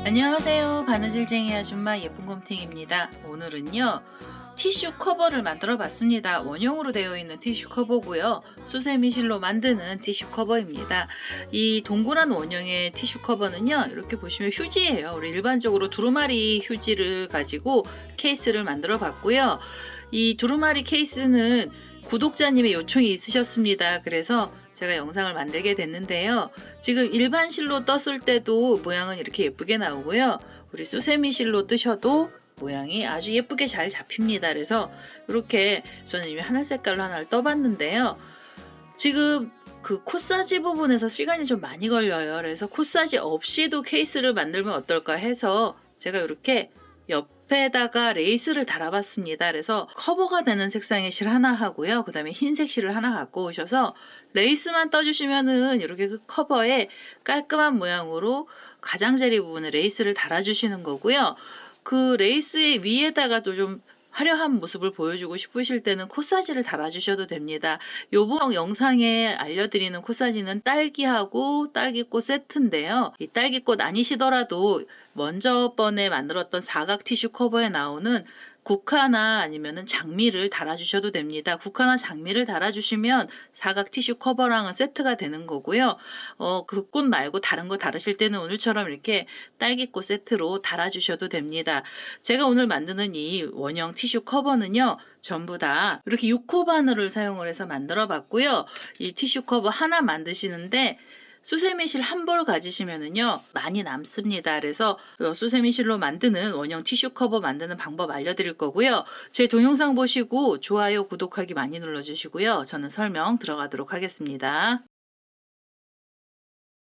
안녕하세요. 바느질쟁이 아줌마 예쁜곰탱입니다. 오늘은요 티슈 커버를 만들어 봤습니다. 원형으로 되어 있는 티슈 커버고요, 수세미 실로 만드는 티슈 커버입니다. 이 동그란 원형의 티슈 커버는요, 이렇게 보시면 휴지예요. 우리 일반적으로 두루마리 휴지를 가지고 케이스를 만들어 봤고요. 이 두루마리 케이스는 구독자님의 요청이 있으셨습니다. 그래서 제가 영상을 만들게 됐는데요. 지금 일반 실로 떴을 때도 모양은 이렇게 예쁘게 나오고요. 우리 수세미 실로 뜨셔도 모양이 아주 예쁘게 잘 잡힙니다. 그래서 이렇게 저는 이미 하늘 색깔로 하나를 떠봤는데요. 지금 그 코사지 부분에서 시간이 좀 많이 걸려요. 그래서 코사지 없이도 케이스를 만들면 어떨까 해서 제가 이렇게 옆에다가 레이스를 달아봤습니다. 그래서 커버가 되는 색상의 실 하나 하고요. 그 다음에 흰색 실을 하나 갖고 오셔서 레이스만 떠주시면은 이렇게 그 커버에 깔끔한 모양으로 가장자리 부분에 레이스를 달아주시는 거고요. 그 레이스 위에다가도 좀 화려한 모습을 보여주고 싶으실 때는 코사지를 달아주셔도 됩니다. 요번 영상에 알려드리는 코사지는 딸기하고 딸기꽃 세트인데요. 이 딸기꽃 아니시더라도 먼저 번에 만들었던 사각 티슈 커버에 나오는 국화나 아니면은 장미를 달아주셔도 됩니다. 국화나 장미를 달아주시면 사각 티슈 커버랑은 세트가 되는 거고요. 그 꽃 말고 다른 거 다르실 때는 오늘처럼 이렇게 딸기꽃 세트로 달아주셔도 됩니다. 제가 오늘 만드는 이 원형 티슈 커버는요, 전부 다 이렇게 6호 바늘을 사용을 해서 만들어 봤고요. 이 티슈 커버 하나 만드시는데 수세미실 한 벌 가지시면은요 많이 남습니다. 그래서 수세미실로 만드는 원형 티슈 커버 만드는 방법 알려드릴 거고요. 제 동영상 보시고 좋아요, 구독하기 많이 눌러주시고요. 저는 설명 들어가도록 하겠습니다.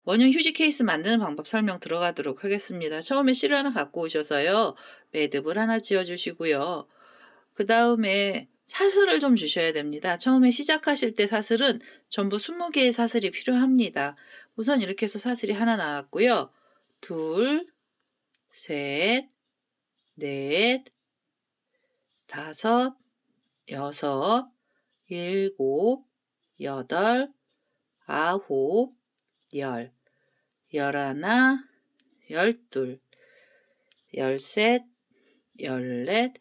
원형 휴지 케이스 만드는 방법 설명 들어가도록 하겠습니다. 처음에 실 하나 갖고 오셔서요, 매듭을 하나 지어주시고요. 그 다음에 사슬을 좀 주셔야 됩니다. 처음에 시작하실 때 사슬은 전부 20개의 사슬이 필요합니다. 우선 이렇게 해서 사슬이 하나 나왔고요. 둘, 셋, 넷, 다섯, 여섯, 일곱, 여덟, 아홉, 열, 열하나, 열둘, 열셋, 열넷,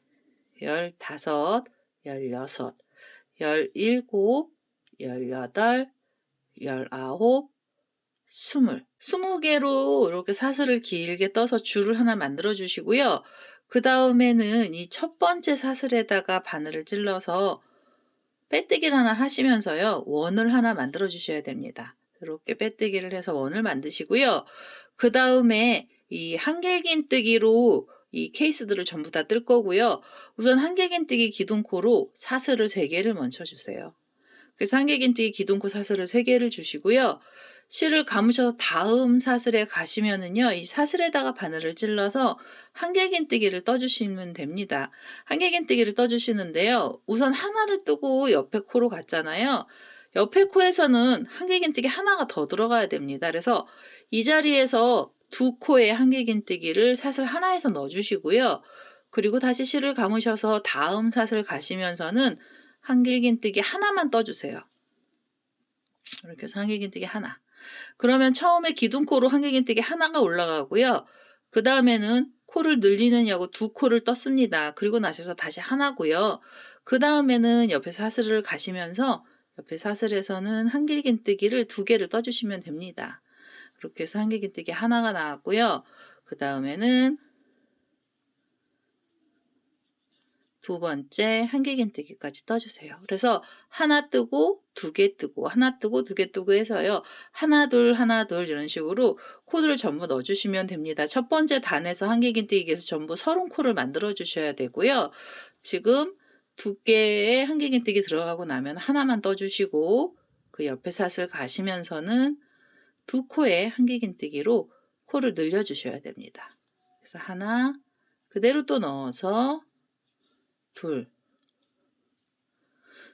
열다섯, 열여섯, 열일곱, 열여덟, 열아홉, 20개로 이렇게 사슬을 길게 떠서 줄을 하나 만들어 주시고요. 그 다음에는 이 첫 번째 사슬에다가 바늘을 찔러서 빼뜨기를 하나 하시면서요, 원을 하나 만들어 주셔야 됩니다. 이렇게 빼뜨기를 해서 원을 만드시고요. 그 다음에 이 한길긴뜨기로 이 케이스들을 전부 다 뜰 거고요. 우선 한길긴뜨기 기둥코로 사슬을 3개를 먼저 주세요. 그래서 한길긴뜨기 기둥코 사슬을 3개를 주시고요. 실을 감으셔서 다음 사슬에 가시면은요, 이 사슬에다가 바늘을 찔러서 한길긴뜨기를 떠주시면 됩니다. 한길긴뜨기를 떠주시는데요, 우선 하나를 뜨고 옆에 코로 갔잖아요. 옆에 코에서는 한길긴뜨기 하나가 더 들어가야 됩니다. 그래서 이 자리에서 2코의 한길긴뜨기를 사슬 하나에서 넣어주시고요. 그리고 다시 실을 감으셔서 다음 사슬 가시면서는 한길긴뜨기 하나만 떠주세요. 이렇게 해서 한길긴뜨기 하나. 그러면 처음에 기둥코로 한길긴뜨기 하나가 올라가고요. 그 다음에는 코를 늘리느냐고 2코를 떴습니다. 그리고 나셔서 다시 하나고요. 그 다음에는 옆에 사슬을 가시면서 옆에 사슬에서는 한길긴뜨기를 2개를 떠주시면 됩니다. 그렇게 해서 한길긴뜨기 하나가 나왔고요. 그 다음에는 두 번째 한길긴뜨기까지 떠주세요. 그래서 하나 뜨고 2개 뜨고 하나 뜨고 2개 뜨고 해서요, 하나 둘 하나 둘 이런 식으로 코드를 전부 넣어주시면 됩니다. 첫 번째 단에서 한길긴뜨기에서 전부 30코를 만들어 주셔야 되고요. 지금 2개의 한길긴뜨기 들어가고 나면 하나만 떠주시고 그 옆에 사슬 가시면서는 2코의 한길긴뜨기로 코를 늘려주셔야 됩니다. 그래서 하나 그대로 또 넣어서 둘.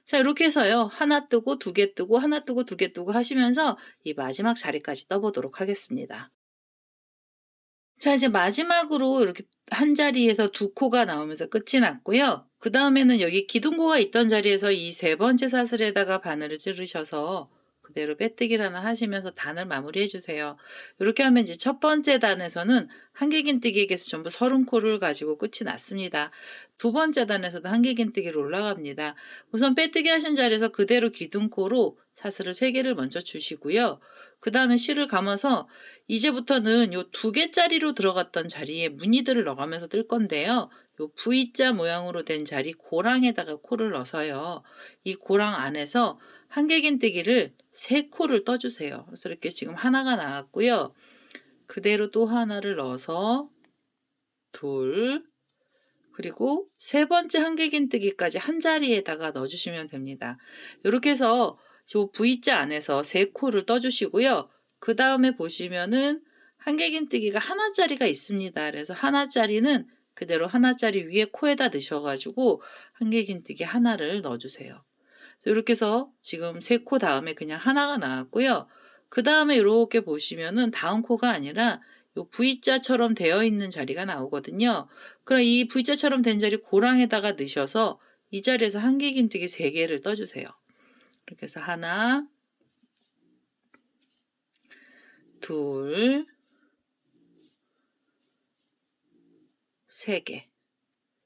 자, 이렇게 해서요, 하나 뜨고 2개 뜨고 하나 뜨고 2개 뜨고 하시면서 이 마지막 자리까지 떠보도록 하겠습니다. 자, 이제 마지막으로 이렇게 한 자리에서 두 코가 나오면서 끝이 났고요. 그다음에는 여기 기둥코가 있던 자리에서 이 세 번째 사슬에다가 바늘을 찌르셔서 그대로 빼뜨기를 하나 하시면서 단을 마무리해 주세요. 이렇게 하면 이제 첫 번째 단에서는 한길긴뜨기에게서 전부 30코를 가지고 끝이 났습니다. 두 번째 단에서도 한길긴뜨기로 올라갑니다. 우선 빼뜨기 하신 자리에서 그대로 기둥코로 사슬을 3개를 먼저 주시고요. 그 다음에 실을 감아서 이제부터는 요 2개짜리로 들어갔던 자리에 무늬들을 넣어가면서 뜰 건데요. 요 V자 모양으로 된 자리 고랑에다가 코를 넣어서요. 이 고랑 안에서 한길긴뜨기를 3코를 떠주세요. 그래서 이렇게 지금 하나가 나왔고요. 그대로 또 하나를 넣어서 둘, 그리고 세 번째 한길긴뜨기까지 한 자리에다가 넣어주시면 됩니다. 이렇게 해서 요 V자 안에서 3코를 떠주시고요. 그 다음에 보시면은 한길긴뜨기가 하나짜리가 있습니다. 그래서 하나짜리는 그대로 하나짜리 위에 코에다 넣으셔가지고 한길긴뜨기 하나를 넣어주세요. 그래서 이렇게 해서 지금 3코 다음에 그냥 하나가 나왔고요. 그 다음에 이렇게 보시면은 다음 코가 아니라 요 V자처럼 되어 있는 자리가 나오거든요. 그럼 이 V자처럼 된 자리 고랑에다가 넣으셔서 이 자리에서 한길긴뜨기 3개를 떠주세요. 이렇게 해서 하나, 둘, 3개.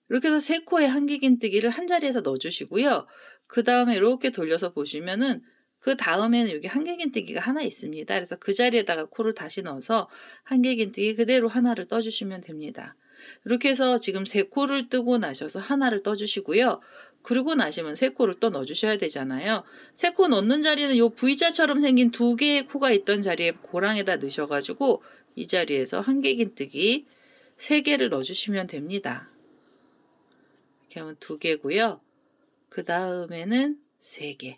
이렇게 해서 3코의 한길긴뜨기를 한 자리에서 넣어주시고요. 그 다음에 이렇게 돌려서 보시면은 그 다음에는 여기 한길긴뜨기가 하나 있습니다. 그래서 그 자리에다가 코를 다시 넣어서 한길긴뜨기 그대로 하나를 떠주시면 됩니다. 이렇게 해서 지금 3코를 뜨고 나셔서 하나를 떠주시고요. 그러고 나시면 3코를 또 넣어주셔야 되잖아요. 3코 넣는 자리는 요 V자처럼 생긴 2개의 코가 있던 자리에 고랑에다 넣으셔가지고 이 자리에서 한길긴뜨기 3개를 넣어주시면 됩니다. 이렇게 하면 2개고요. 그 다음에는 3개.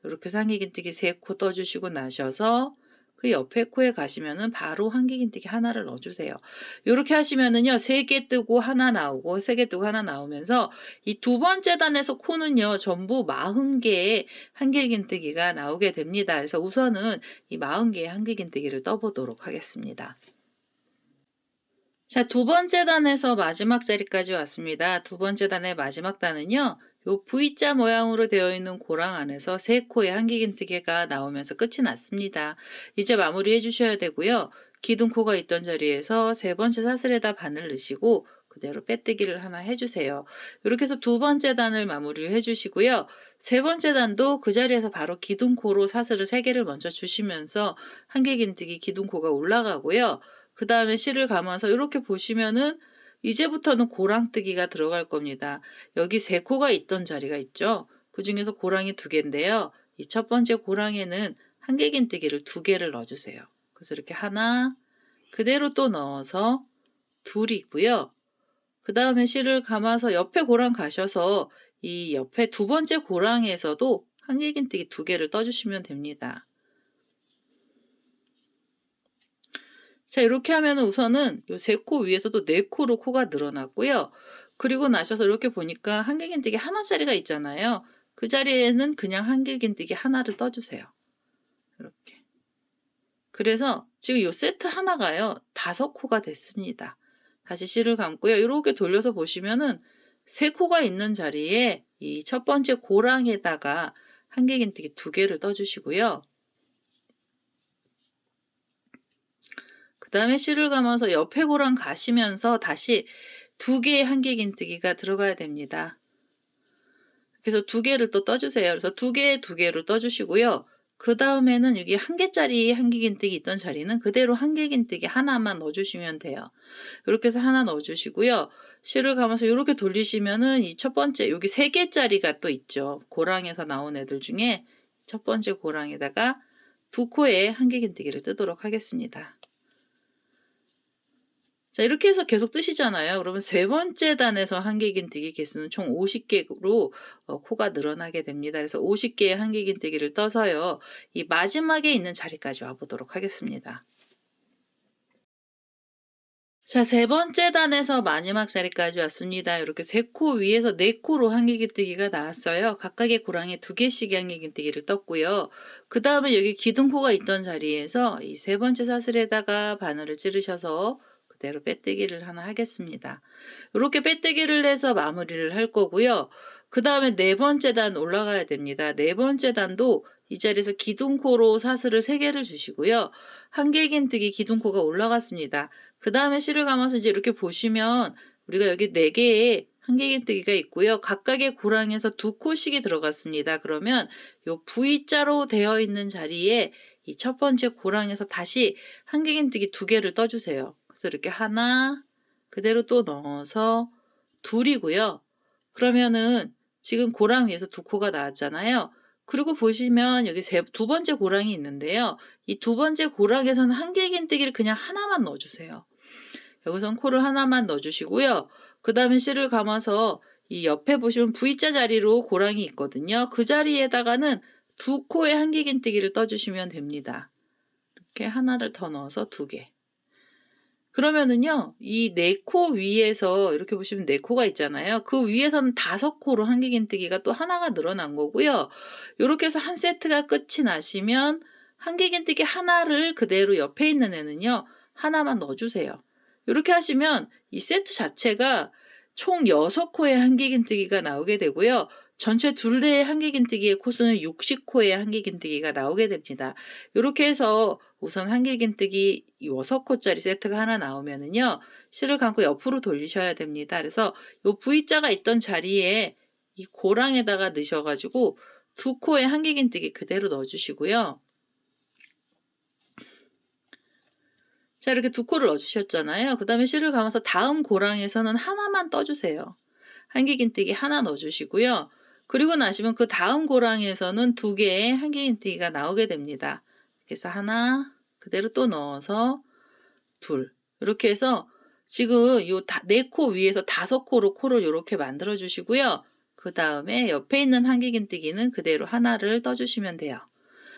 이렇게 해서 한길긴뜨기 3코 떠주시고 나셔서 그 옆에 코에 가시면은 바로 한길긴뜨기 하나를 넣어주세요. 이렇게 하시면은요, 3개 뜨고 하나 나오고 3개 뜨고 하나 나오면서 이 두 번째 단에서 코는요, 전부 40개의 한길긴뜨기가 나오게 됩니다. 그래서 우선은 이 40개의 한길긴뜨기를 떠보도록 하겠습니다. 자, 두 번째 단에서 마지막 자리까지 왔습니다. 두 번째 단의 마지막 단은요, 요 V자 모양으로 되어 있는 고랑 안에서 3코의 한길긴뜨기가 나오면서 끝이 났습니다. 이제 마무리 해주셔야 되고요. 기둥코가 있던 자리에서 세 번째 사슬에다 바늘 넣으시고 그대로 빼뜨기를 하나 해주세요. 이렇게 해서 두 번째 단을 마무리 해주시고요. 세 번째 단도 그 자리에서 바로 기둥코로 사슬을 3개를 먼저 주시면서 한길긴뜨기 기둥코가 올라가고요. 그 다음에 실을 감아서 이렇게 보시면은 이제부터는 고랑뜨기가 들어갈 겁니다. 여기 3코가 있던 자리가 있죠. 그 중에서 고랑이 2개인데요. 이 첫 번째 고랑에는 한길긴뜨기를 2개를 넣어주세요. 그래서 이렇게 하나, 그대로 또 넣어서 둘 있고요. 그 다음에 실을 감아서 옆에 고랑 가셔서 이 옆에 두 번째 고랑에서도 한길긴뜨기 2개를 떠주시면 됩니다. 자, 이렇게 하면 우선은 요 3코 위에서도 4코로 코가 늘어났고요. 그리고 나셔서 이렇게 보니까 한길긴뜨기 하나짜리가 있잖아요. 그 자리에는 그냥 한길긴뜨기 하나를 떠주세요. 이렇게. 그래서 지금 요 세트 하나가요, 5코가 됐습니다. 다시 실을 감고요. 이렇게 돌려서 보시면은 3코가 있는 자리에 이 첫 번째 고랑에다가 한길긴뜨기 2개를 떠주시고요. 그 다음에 실을 감아서 옆에 고랑 가시면서 다시 2개의 한길긴뜨기가 들어가야 됩니다. 그래서 2개를 또 떠주세요. 그래서 2개를 떠주시고요. 그 다음에는 여기 1개짜리 한길긴뜨기 있던 자리는 그대로 한길긴뜨기 하나만 넣어주시면 돼요. 이렇게 해서 하나 넣어주시고요. 실을 감아서 이렇게 돌리시면은 이 첫 번째 여기 3개짜리가 또 있죠. 고랑에서 나온 애들 중에 첫 번째 고랑에다가 2코의 한길긴뜨기를 뜨도록 하겠습니다. 자, 이렇게 해서 계속 뜨시잖아요. 그러면 세 번째 단에서 한길긴뜨기 개수는 총 50개로 코가 늘어나게 됩니다. 그래서 50개의 한길긴뜨기를 떠서요. 이 마지막에 있는 자리까지 와보도록 하겠습니다. 자, 세 번째 단에서 마지막 자리까지 왔습니다. 이렇게 3코 위에서 4코로 한길긴뜨기가 나왔어요. 각각의 고랑에 2개씩의 한길긴뜨기를 떴고요. 그 다음에 여기 기둥코가 있던 자리에서 이 세 번째 사슬에다가 바늘을 찌르셔서 그대로 빼뜨기를 하나 하겠습니다. 이렇게 빼뜨기를 해서 마무리를 할 거고요. 그 다음에 네 번째 단 올라가야 됩니다. 네 번째 단도 이 자리에서 기둥코로 사슬을 3개를 주시고요. 한길긴뜨기 기둥코가 올라갔습니다. 그 다음에 실을 감아서 이제 이렇게 보시면 우리가 여기 4개의 한길긴뜨기가 있고요. 각각의 고랑에서 2코씩이 들어갔습니다. 그러면 요 V자로 되어 있는 자리에 이 첫 번째 고랑에서 다시 한길긴뜨기 2개를 떠주세요. 그래서 이렇게 하나 그대로 또 넣어서 둘이고요. 그러면은 지금 고랑 위에서 2코가 나왔잖아요. 그리고 보시면 여기 두 번째 고랑이 있는데요. 이 두 번째 고랑에서는 한길긴뜨기를 그냥 하나만 넣어주세요. 여기선 코를 하나만 넣어주시고요. 그 다음에 실을 감아서 이 옆에 보시면 V자 자리로 고랑이 있거든요. 그 자리에다가는 2코의 한길긴뜨기를 떠주시면 됩니다. 이렇게 하나를 더 넣어서 2개. 그러면은요, 이 4코 위에서 이렇게 보시면 4코가 있잖아요. 그 위에서는 5코로 한길긴뜨기가 또 하나가 늘어난 거고요. 이렇게 해서 한 세트가 끝이 나시면 한길긴뜨기 하나를 그대로 옆에 있는 애는요, 하나만 넣어주세요. 이렇게 하시면 이 세트 자체가 총 6코의 한길긴뜨기가 나오게 되고요. 전체 둘레의 한길긴뜨기의 코수는 60코의 한길긴뜨기가 나오게 됩니다. 이렇게 해서 우선 한길긴뜨기 6코짜리 세트가 하나 나오면은요, 실을 감고 옆으로 돌리셔야 됩니다. 그래서 이 V자가 있던 자리에 이 고랑에다가 넣으셔가지고 2코의 한길긴뜨기 그대로 넣어주시고요. 자, 이렇게 2코를 넣어주셨잖아요. 그 다음에 실을 감아서 다음 고랑에서는 하나만 떠주세요. 한길긴뜨기 하나 넣어주시고요. 그리고 나시면 그 다음 고랑에서는 2개의 한길긴뜨기가 나오게 됩니다. 그래서 하나 그대로 또 넣어서 둘. 이렇게 해서 지금 요 4코 위에서 5코로 코를 이렇게 만들어 주시고요. 그 다음에 옆에 있는 한길긴뜨기는 그대로 하나를 떠주시면 돼요.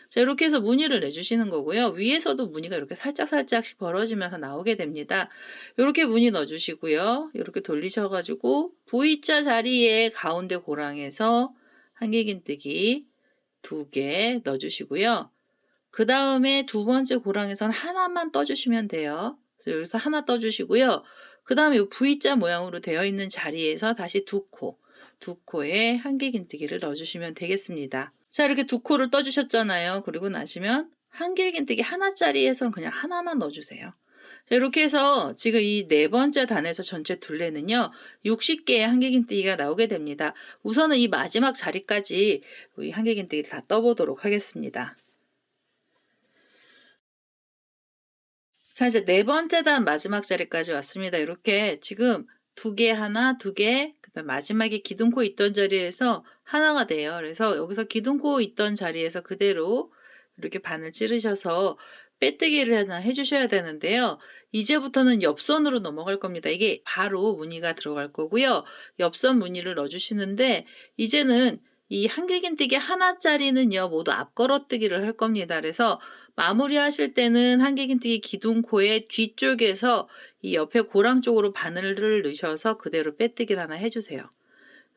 자, 이렇게 해서 무늬를 내주시는 거고요. 위에서도 무늬가 이렇게 살짝살짝씩 벌어지면서 나오게 됩니다. 이렇게 무늬 넣어주시고요. 이렇게 돌리셔가지고 V자 자리에 가운데 고랑에서 한길긴뜨기 2개 넣어주시고요. 그 다음에 두 번째 고랑에서는 하나만 떠주시면 돼요. 그래서 여기서 하나 떠주시고요. 그 다음에 이 V자 모양으로 되어 있는 자리에서 다시 2코에 한길긴뜨기를 넣어주시면 되겠습니다. 자, 이렇게 2코를 떠주셨잖아요. 그리고 나시면 한길긴뜨기 하나짜리에선 그냥 하나만 넣어주세요. 자, 이렇게 해서 지금 이 네 번째 단에서 전체 둘레는요, 60개의 한길긴뜨기가 나오게 됩니다. 우선은 이 마지막 자리까지 우리 한길긴뜨기를 다 떠보도록 하겠습니다. 자, 이제 네 번째 단 마지막 자리까지 왔습니다. 이렇게 지금 2개, 하나, 2개, 그다음 마지막에 기둥코 있던 자리에서 하나가 돼요. 그래서 여기서 기둥코 있던 자리에서 그대로 이렇게 바늘 찌르셔서 빼뜨기를 하나 해주셔야 되는데요. 이제부터는 옆선으로 넘어갈 겁니다. 이게 바로 무늬가 들어갈 거고요. 옆선 무늬를 넣어주시는데 이제는 이 한길긴뜨기 하나짜리는요, 모두 앞걸어뜨기를 할 겁니다. 그래서 마무리하실 때는 한길긴뜨기 기둥코의 뒤쪽에서 이 옆에 고랑 쪽으로 바늘을 넣으셔서 그대로 빼뜨기를 하나 해주세요.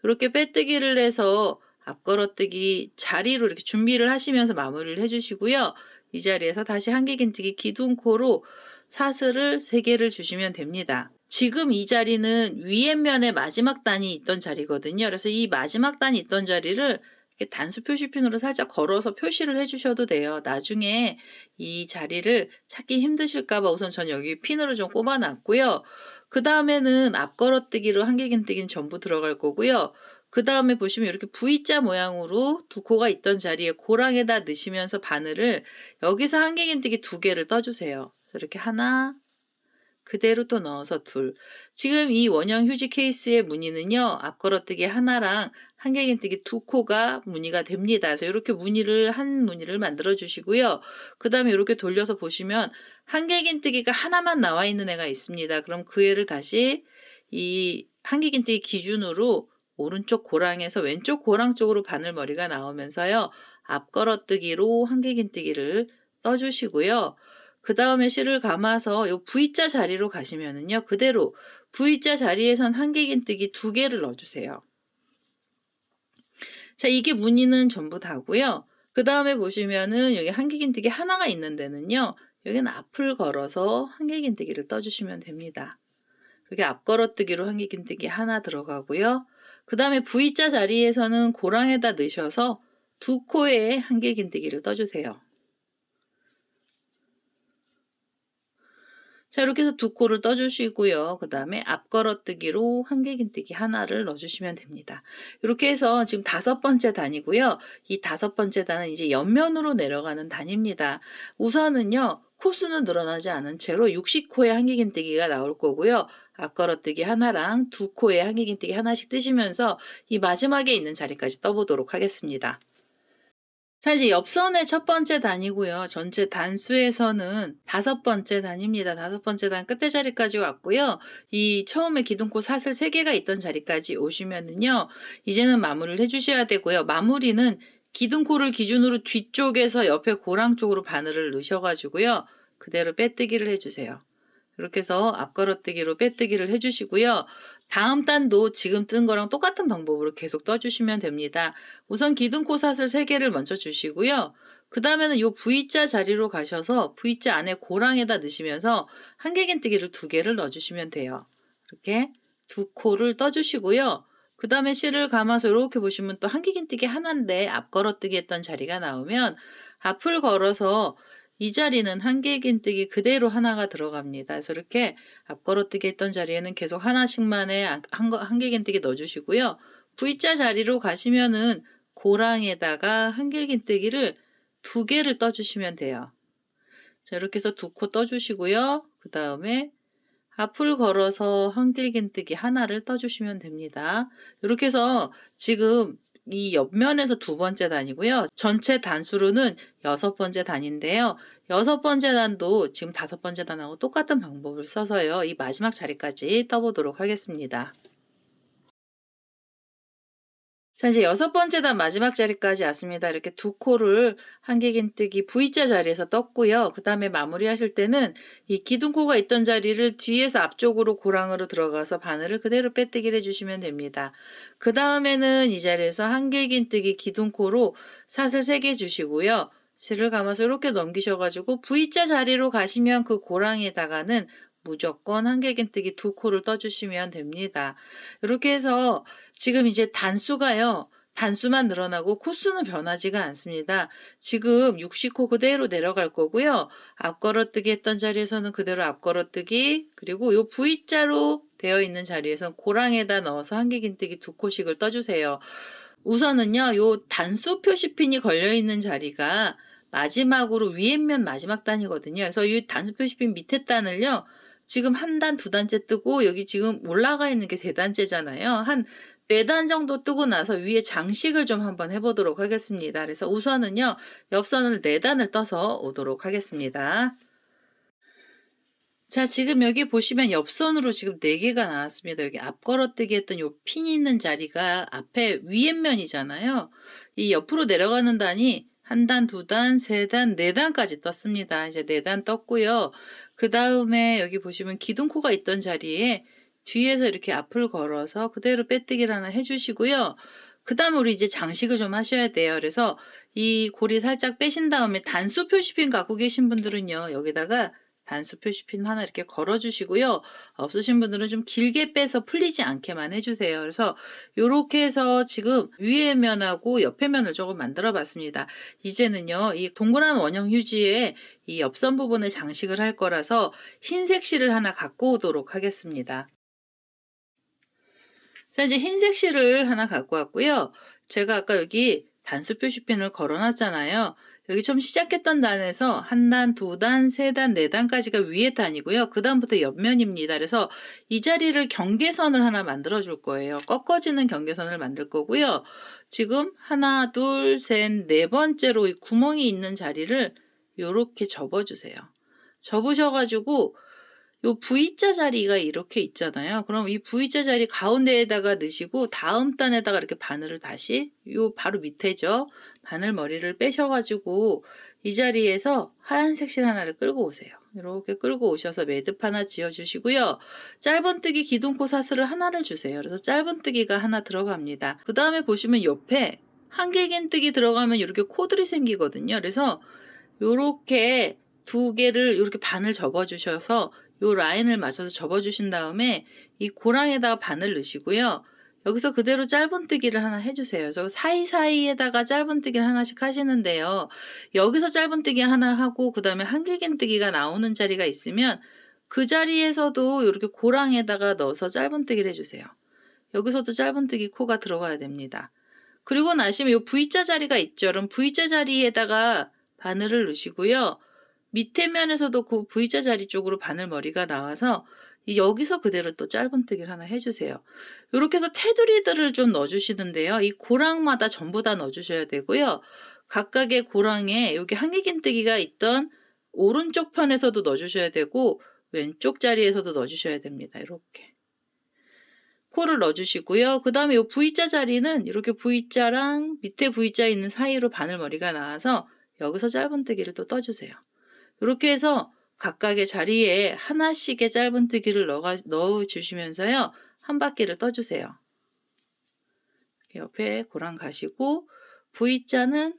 이렇게 빼뜨기를 해서 앞걸어뜨기 자리로 이렇게 준비를 하시면서 마무리를 해주시고요. 이 자리에서 다시 한길긴뜨기 기둥코로 사슬을 3개를 주시면 됩니다. 지금 이 자리는 위에 면에 마지막 단이 있던 자리거든요. 그래서 이 마지막 단이 있던 자리를 이렇게 단수 표시핀으로 살짝 걸어서 표시를 해주셔도 돼요. 나중에 이 자리를 찾기 힘드실까봐 우선 전 여기 핀으로 좀 꼽아놨고요. 그 다음에는 앞걸어뜨기로 한길긴뜨기는 전부 들어갈 거고요. 그 다음에 보시면 이렇게 V자 모양으로 2코가 있던 자리에 고랑에다 넣으시면서 바늘을 여기서 한길긴뜨기 2개를 떠주세요. 이렇게 하나 그대로 또 넣어서 둘. 지금 이 원형 휴지 케이스의 무늬는요, 앞걸어뜨기 하나랑 한길긴뜨기 2코가 무늬가 됩니다. 그래서 이렇게 한 무늬를 만들어 주시고요. 그 다음에 이렇게 돌려서 보시면 한길긴뜨기가 하나만 나와 있는 애가 있습니다. 그럼 그 애를 다시 이 한길긴뜨기 기준으로 오른쪽 고랑에서 왼쪽 고랑 쪽으로 바늘머리가 나오면서요, 앞걸어뜨기로 한길긴뜨기를 떠주시고요. 그 다음에 실을 감아서 이 V자 자리로 가시면은요, 그대로 V자 자리에선 한길긴뜨기 2개를 넣어주세요. 자, 이게 무늬는 전부 다고요. 그 다음에 보시면은 여기 한길긴뜨기 하나가 있는 데는요, 여기는 앞을 걸어서 한길긴뜨기를 떠주시면 됩니다. 이렇게 앞걸어뜨기로 한길긴뜨기 하나 들어가고요. 그 다음에 V자 자리에서는 고랑에다 넣으셔서 두 코에 한길긴뜨기를 떠주세요. 자, 이렇게 해서 두 코를 떠주시고요. 그 다음에 앞걸어뜨기로 한길긴뜨기 하나를 넣어주시면 됩니다. 이렇게 해서 지금 5번째 단이고요. 이 5번째 단은 이제 옆면으로 내려가는 단입니다. 우선은요, 코수는 늘어나지 않은 채로 60코의 한길긴뜨기가 나올 거고요. 앞걸어뜨기 하나랑 두 코의 한길긴뜨기 하나씩 뜨시면서 이 마지막에 있는 자리까지 떠보도록 하겠습니다. 자, 이제 옆선의 첫 번째 단이고요. 전체 단수에서는 5번째 단입니다. 5번째 단 끝에 자리까지 왔고요. 이 처음에 기둥코 사슬 3개가 있던 자리까지 오시면은요. 이제는 마무리를 해주셔야 되고요. 마무리는 기둥코를 기준으로 뒤쪽에서 옆에 고랑 쪽으로 바늘을 넣으셔가지고요. 그대로 빼뜨기를 해주세요. 이렇게 해서 앞걸어뜨기로 빼뜨기를 해주시고요. 다음 단도 지금 뜬 거랑 똑같은 방법으로 계속 떠주시면 됩니다. 우선 기둥코 사슬 3개를 먼저 주시고요. 그 다음에는 이 V자 자리로 가셔서 V자 안에 고랑에다 넣으시면서 한길긴뜨기를 2개를 넣어주시면 돼요. 이렇게 두 코를 떠주시고요. 그 다음에 실을 감아서 이렇게 보시면 또 한길긴뜨기 하나인데 앞걸어뜨기 했던 자리가 나오면 앞을 걸어서 이 자리는 한길긴뜨기 그대로 하나가 들어갑니다. 그래서 이렇게 앞걸어뜨기 했던 자리에는 계속 하나씩만의 한길긴뜨기 넣어주시고요. V자 자리로 가시면은 고랑에다가 한길긴뜨기를 2개를 떠주시면 돼요. 자, 이렇게 해서 2코 떠주시고요. 그 다음에 앞을 걸어서 한길긴뜨기 하나를 떠주시면 됩니다. 이렇게 해서 지금 이 옆면에서 2번째 단이고요. 전체 단수로는 6번째 단인데요. 6번째 단도 지금 5번째 단하고 똑같은 방법을 써서요. 이 마지막 자리까지 떠보도록 하겠습니다. 자, 이제 6번째 단 마지막 자리까지 왔습니다. 이렇게 2코를 한길긴뜨기 V자 자리에서 떴고요. 그 다음에 마무리 하실 때는 이 기둥코가 있던 자리를 뒤에서 앞쪽으로 고랑으로 들어가서 바늘을 그대로 빼뜨기를 해주시면 됩니다. 그 다음에는 이 자리에서 한길긴뜨기 기둥코로 사슬 3개 주시고요. 실을 감아서 이렇게 넘기셔가지고 V자 자리로 가시면 그 고랑에다가는 무조건 한길긴뜨기 2코를 떠주시면 됩니다. 이렇게 해서 지금 이제 단수가요. 단수만 늘어나고 코수는 변하지가 않습니다. 지금 60코 그대로 내려갈 거고요. 앞걸어뜨기 했던 자리에서는 그대로 앞걸어뜨기, 그리고 요 V자로 되어 있는 자리에서는 고랑에다 넣어서 한길긴뜨기 2코씩을 떠주세요. 우선은요. 요 단수 표시핀이 걸려있는 자리가 마지막으로 위에 면 마지막 단이거든요. 그래서 이 단수 표시핀 밑에 단을요. 지금 한 단, 2단째 뜨고 여기 지금 올라가 있는 게 3단째잖아요. 한 4단 정도 뜨고 나서 위에 장식을 좀 한번 해보도록 하겠습니다. 그래서 우선은요. 옆선을 4단을 떠서 오도록 하겠습니다. 자, 지금 여기 보시면 옆선으로 지금 4개가 나왔습니다. 여기 앞걸어뜨기 했던 요 핀이 있는 자리가 앞에 위에 면이잖아요. 이 옆으로 내려가는 단이 1단, 2단, 3단, 4단까지 떴습니다. 이제 4단 떴고요. 그 다음에 여기 보시면 기둥코가 있던 자리에 뒤에서 이렇게 앞을 걸어서 그대로 빼뜨기를 하나 해주시고요. 그 다음에 우리 이제 장식을 좀 하셔야 돼요. 그래서 이 고리 살짝 빼신 다음에 단수 표시핀 갖고 계신 분들은요. 여기다가 단수 표시핀 하나 이렇게 걸어주시고요. 없으신 분들은 좀 길게 빼서 풀리지 않게만 해주세요. 그래서 이렇게 해서 지금 위에 면하고 옆에 면을 조금 만들어 봤습니다. 이제는요. 이 동그란 원형 휴지에 이 옆선 부분에 장식을 할 거라서 흰색 실을 하나 갖고 오도록 하겠습니다. 자, 이제 흰색 실을 하나 갖고 왔고요. 제가 아까 여기 단수 표시핀을 걸어놨잖아요. 여기 처음 시작했던 단에서 1단, 2단, 3단, 4단까지가 위에 단이고요. 그 다음부터 옆면입니다. 그래서 이 자리를 경계선을 하나 만들어 줄 거예요. 꺾어지는 경계선을 만들 거고요. 지금 하나, 둘, 셋, 4번째로 이 구멍이 있는 자리를 이렇게 접어주세요. 접으셔가지고 요 V자 자리가 이렇게 있잖아요. 그럼 이 V자 자리 가운데에다가 넣으시고 다음 단에다가 이렇게 바늘을 다시 요 바로 밑에죠. 바늘 머리를 빼셔가지고 이 자리에서 하얀색 실 하나를 끌고 오세요. 이렇게 끌고 오셔서 매듭 하나 지어주시고요. 짧은뜨기 기둥코 사슬을 하나를 주세요. 그래서 짧은뜨기가 하나 들어갑니다. 그 다음에 보시면 옆에 한길긴뜨기 들어가면 이렇게 코들이 생기거든요. 그래서 요렇게 두 개를 이렇게 반을 접어 주셔서 요 라인을 맞춰서 접어 주신 다음에 이 고랑에다가 바늘 넣으시고요. 여기서 그대로 짧은뜨기를 하나 해 주세요. 그래서 사이사이에다가 짧은뜨기를 하나씩 하시는데요. 여기서 짧은뜨기 하나 하고 그다음에 한길긴뜨기가 나오는 자리가 있으면 그 자리에서도 요렇게 고랑에다가 넣어서 짧은뜨기를 해 주세요. 여기서도 짧은뜨기 코가 들어가야 됩니다. 그리고 나시면 요 V자 자리가 있죠. 그럼 V자 자리에다가 바늘을 넣으시고요. 밑에 면에서도 그 V자 자리 쪽으로 바늘머리가 나와서 여기서 그대로 또 짧은뜨기를 하나 해주세요. 이렇게 해서 테두리들을 좀 넣어주시는데요. 이 고랑마다 전부 다 넣어주셔야 되고요. 각각의 고랑에 여기 한길긴뜨기가 있던 오른쪽 편에서도 넣어주셔야 되고 왼쪽 자리에서도 넣어주셔야 됩니다. 이렇게. 코를 넣어주시고요. 그 다음에 이 V자 자리는 이렇게 V자랑 밑에 V자 있는 사이로 바늘머리가 나와서 여기서 짧은뜨기를 또 떠주세요. 이렇게 해서 각각의 자리에 하나씩의 짧은뜨기를 넣어주시면서요. 한 바퀴를 떠주세요. 옆에 고랑 가시고 V자는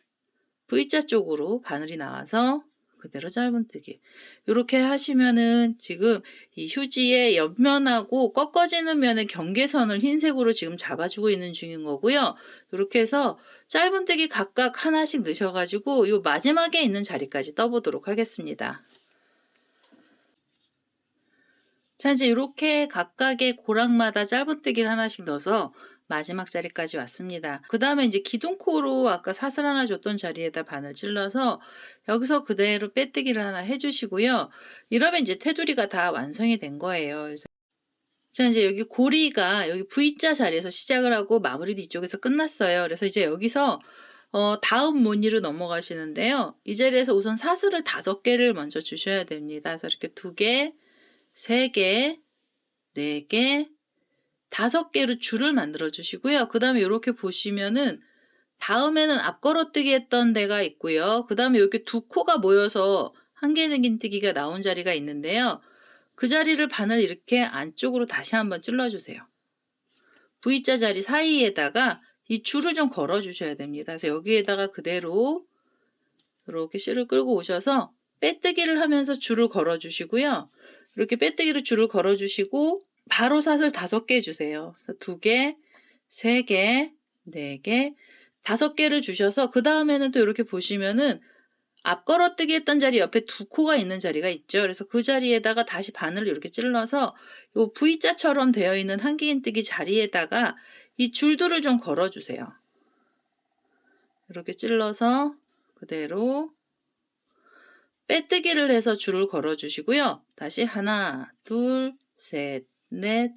V자 쪽으로 바늘이 나와서 그대로 짧은뜨기. 이렇게 하시면은 지금 이 휴지의 옆면하고 꺾어지는 면의 경계선을 흰색으로 지금 잡아주고 있는 중인 거고요. 이렇게 해서 짧은뜨기 각각 하나씩 넣으셔가지고 요 마지막에 있는 자리까지 떠보도록 하겠습니다. 자, 이제 이렇게 각각의 고랑마다 짧은뜨기를 하나씩 넣어서 마지막 자리까지 왔습니다. 그 다음에 이제 기둥코로 아까 사슬 하나 줬던 자리에다 바늘 찔러서 여기서 그대로 빼뜨기를 하나 해주시고요. 이러면 이제 테두리가 다 완성이 된 거예요. 그래서 자, 이제 여기 고리가 여기 V자 자리에서 시작을 하고 마무리도 이쪽에서 끝났어요. 그래서 이제 여기서 다음 무늬로 넘어가시는데요. 이 자리에서 우선 사슬을 5개를 먼저 주셔야 됩니다. 그래서 이렇게 2개, 3개, 4개, 5개로 줄을 만들어 주시고요. 그 다음에 이렇게 보시면은 다음에는 앞걸어뜨기 했던 데가 있고요. 그 다음에 이렇게 두 코가 모여서 한길긴뜨기가 나온 자리가 있는데요. 그 자리를 바늘 이렇게 안쪽으로 다시 한번 찔러주세요. V자 자리 사이에다가 이 줄을 좀 걸어 주셔야 됩니다. 그래서 여기에다가 그대로 이렇게 실을 끌고 오셔서 빼뜨기를 하면서 줄을 걸어 주시고요. 이렇게 빼뜨기로 줄을 걸어 주시고 바로 사슬 5개 해주세요. 그래서 2개, 3개, 4개, 5개를 주셔서 그 다음에는 또 이렇게 보시면은 앞걸어뜨기 했던 자리 옆에 2코가 있는 자리가 있죠. 그래서 그 자리에다가 다시 바늘을 이렇게 찔러서 요 V자처럼 되어 있는 한길긴뜨기 자리에다가 이 줄들을 좀 걸어주세요. 이렇게 찔러서 그대로 빼뜨기를 해서 줄을 걸어주시고요. 다시 하나, 둘, 셋, 넷,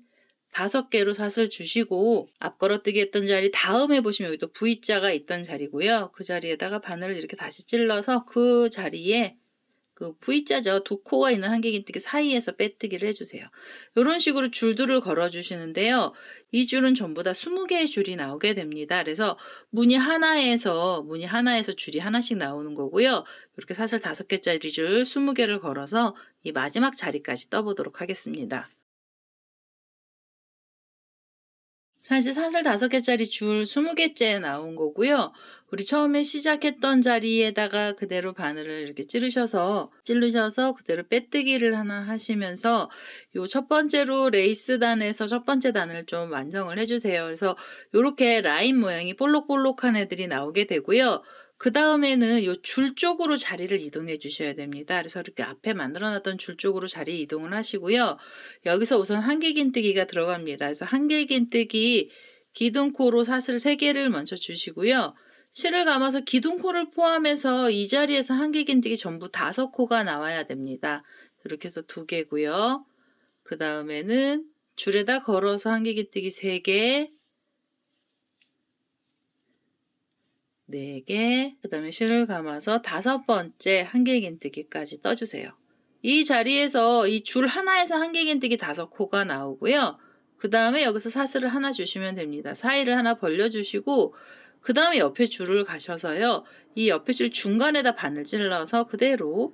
5개로 사슬 주시고 앞걸어뜨기 했던 자리 다음에 보시면 여기 또 V자가 있던 자리고요. 그 자리에다가 바늘을 이렇게 다시 찔러서 그 자리에 그 V자죠. 2코가 있는 한길긴뜨기 사이에서 빼뜨기를 해주세요. 이런 식으로 줄들을 걸어주시는데요. 이 줄은 전부 다 20개의 줄이 나오게 됩니다. 그래서 무늬 하나에서 줄이 하나씩 나오는 거고요. 이렇게 사슬 5개짜리 줄 20개를 걸어서 이 마지막 자리까지 떠보도록 하겠습니다. 사실 사슬 5개짜리 줄 20개째 나온 거고요. 우리 처음에 시작했던 자리에다가 그대로 바늘을 이렇게 찌르셔서 그대로 빼뜨기를 하나 하시면서 요 첫 번째로 레이스단에서 첫 번째 단을 좀 완성을 해주세요. 그래서 이렇게 라인 모양이 볼록볼록한 애들이 나오게 되고요. 그 다음에는 요 줄 쪽으로 자리를 이동해 주셔야 됩니다. 그래서 이렇게 앞에 만들어놨던 줄 쪽으로 자리 이동을 하시고요. 여기서 우선 한길긴뜨기가 들어갑니다. 그래서 한길긴뜨기 기둥코로 사슬 3개를 먼저 주시고요. 실을 감아서 기둥코를 포함해서 이 자리에서 한길긴뜨기 전부 5코가 나와야 됩니다. 이렇게 해서 2개고요. 그 다음에는 줄에다 걸어서 한길긴뜨기 3개, 4개, 그 다음에 실을 감아서 5번째 한길긴뜨기까지 떠주세요. 이 자리에서 이 줄 하나에서 한길긴뜨기 5코가 나오고요. 그 다음에 여기서 사슬을 하나 주시면 됩니다. 사이를 하나 벌려주시고 그 다음에 옆에 줄을 가셔서요. 이 옆에 줄 중간에다 바늘 찔러서 그대로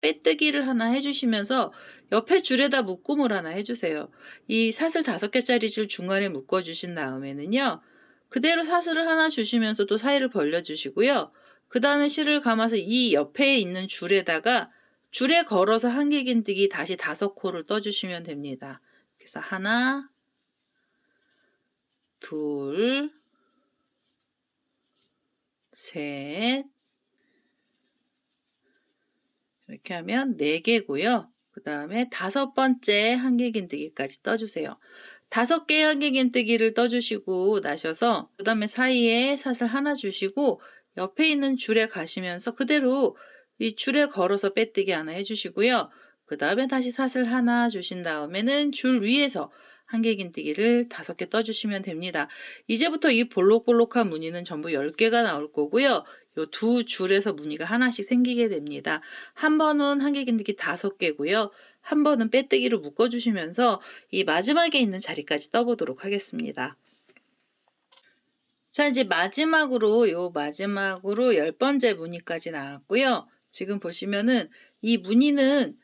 빼뜨기를 하나 해주시면서 옆에 줄에다 묶음을 하나 해주세요. 이 사슬 5개짜리 줄 중간에 묶어주신 다음에는요. 그대로 사슬을 하나 주시면서 또 사이를 벌려주시고요. 그 다음에 실을 감아서 이 옆에 있는 줄에다가 줄에 걸어서 한길긴뜨기 다시 5코를 떠주시면 됩니다. 그래서 하나, 둘, 셋, 이렇게 하면 4개고요. 그 다음에 5번째 한길긴뜨기까지 떠주세요. 5개의 한길긴뜨기를 떠주시고 나셔서 그 다음에 사이에 사슬 하나 주시고 옆에 있는 줄에 가시면서 그대로 이 줄에 걸어서 빼뜨기 하나 해주시고요. 그 다음에 다시 사슬 하나 주신 다음에는 줄 위에서 한길긴뜨기를 5개 떠주시면 됩니다. 이제부터 이 볼록볼록한 무늬는 전부 10개가 나올 거고요. 요 2줄에서 무늬가 하나씩 생기게 됩니다. 한 번은 한길긴뜨기 5개고요. 한 번은 빼뜨기로 묶어주시면서 이 마지막에 있는 자리까지 떠보도록 하겠습니다. 자, 이제 마지막으로 10번째 무늬까지 나왔고요. 지금 보시면은 이 무늬는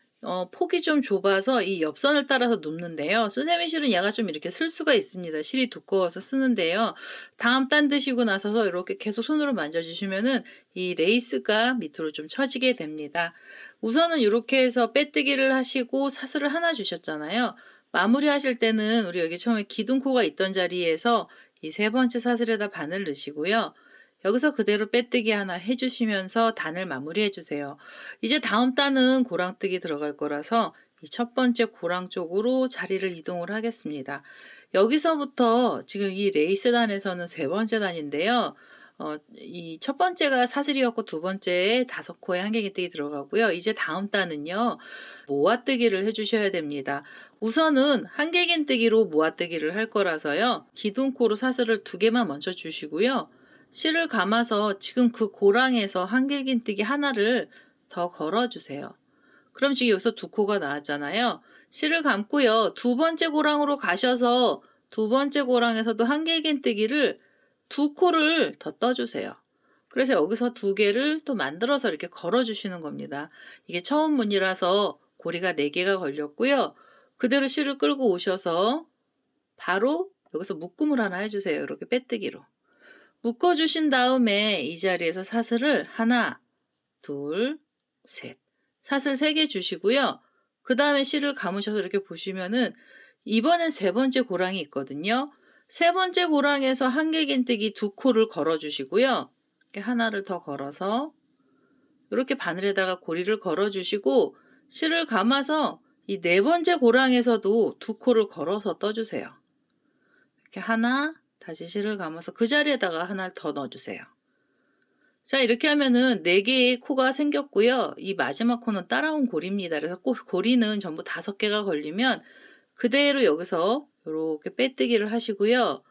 폭이 좀 좁아서 이 옆선을 따라서 눕는데요. 수세미 실은 얘가 좀 이렇게 쓸 수가 있습니다. 실이 두꺼워서 쓰는데요. 다음 단 드시고 나서서 이렇게 계속 손으로 만져주시면은 이 레이스가 밑으로 좀 처지게 됩니다. 우선은 이렇게 해서 빼뜨기를 하시고 사슬을 하나 주셨잖아요. 마무리 하실 때는 우리 여기 처음에 기둥코가 있던 자리에서 이 3번째 사슬에다 바늘 넣으시고요. 여기서 그대로 빼뜨기 하나 해주시면서 단을 마무리해 주세요. 이제 다음 단은 고랑뜨기 들어갈 거라서 이 첫 번째 고랑 쪽으로 자리를 이동을 하겠습니다. 여기서부터 지금 이 레이스 단에서는 3번째 단인데요. 이 첫 번째가 사슬이었고 2번째에 5코의 한길긴뜨기 들어가고요. 이제 다음 단은요. 모아뜨기를 해주셔야 됩니다. 우선은 한길긴뜨기로 모아뜨기를 할 거라서요. 기둥코로 사슬을 2개만 먼저 주시고요. 실을 감아서 지금 그 고랑에서 한길긴뜨기 하나를 더 걸어주세요. 그럼 지금 여기서 2코가 나왔잖아요. 실을 감고요. 2번째 고랑으로 가셔서 2번째 고랑에서도 한길긴뜨기를 2코를 더 떠주세요. 그래서 여기서 2개를 또 만들어서 이렇게 걸어주시는 겁니다. 이게 처음 무늬라서 고리가 4개가 걸렸고요. 그대로 실을 끌고 오셔서 바로 여기서 묶음을 하나 해주세요. 이렇게 빼뜨기로. 묶어주신 다음에 이 자리에서 사슬을 하나, 둘, 셋. 사슬 3개 주시고요. 그 다음에 실을 감으셔서 이렇게 보시면은 이번엔 3번째 고랑이 있거든요. 3번째 고랑에서 한길긴뜨기 2코를 걸어주시고요. 이렇게 하나를 더 걸어서 이렇게 바늘에다가 고리를 걸어주시고 실을 감아서 이 4번째 고랑에서도 2코를 걸어서 떠주세요. 이렇게 하나, 다시 실을 감아서 그 자리에다가 하나를 더 넣어주세요. 자, 이렇게 하면은 4개의 코가 생겼고요. 이 마지막 코는 따라온 고리입니다. 그래서 고리는 전부 5개가 걸리면 그대로 여기서 이렇게 빼뜨기를 하시고요.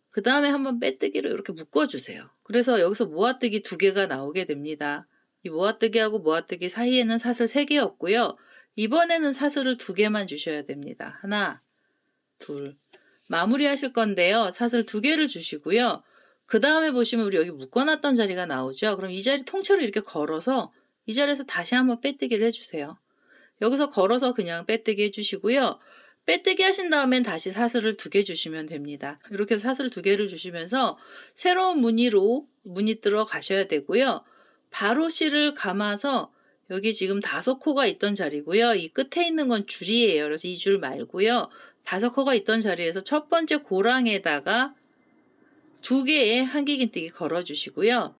그 다음에 한번 빼뜨기로 이렇게 묶어주세요. 그래서 여기서 모아뜨기 2개가 나오게 됩니다. 이 모아뜨기하고 모아뜨기 사이에는 사슬 3개였고요. 이번에는 사슬을 2개만 주셔야 됩니다. 하나, 둘. 마무리 하실 건데요. 사슬 2개를 주시고요. 그 다음에 보시면 우리 여기 묶어놨던 자리가 나오죠. 그럼 이 자리 통째로 이렇게 걸어서 이 자리에서 다시 한번 빼뜨기를 해주세요. 여기서 걸어서 그냥 빼뜨기 해주시고요. 빼뜨기 하신 다음엔 다시 사슬을 2개 주시면 됩니다. 이렇게 해서 사슬 2개를 주시면서 새로운 무늬 들어가셔야 되고요. 바로 실을 감아서 여기 지금 5코가 있던 자리고요. 이 끝에 있는 건 줄이에요. 그래서 이 줄 말고요. 5코가 있던 자리에서 첫 번째 고랑에다가 2개의 한길긴뜨기 걸어주시고요.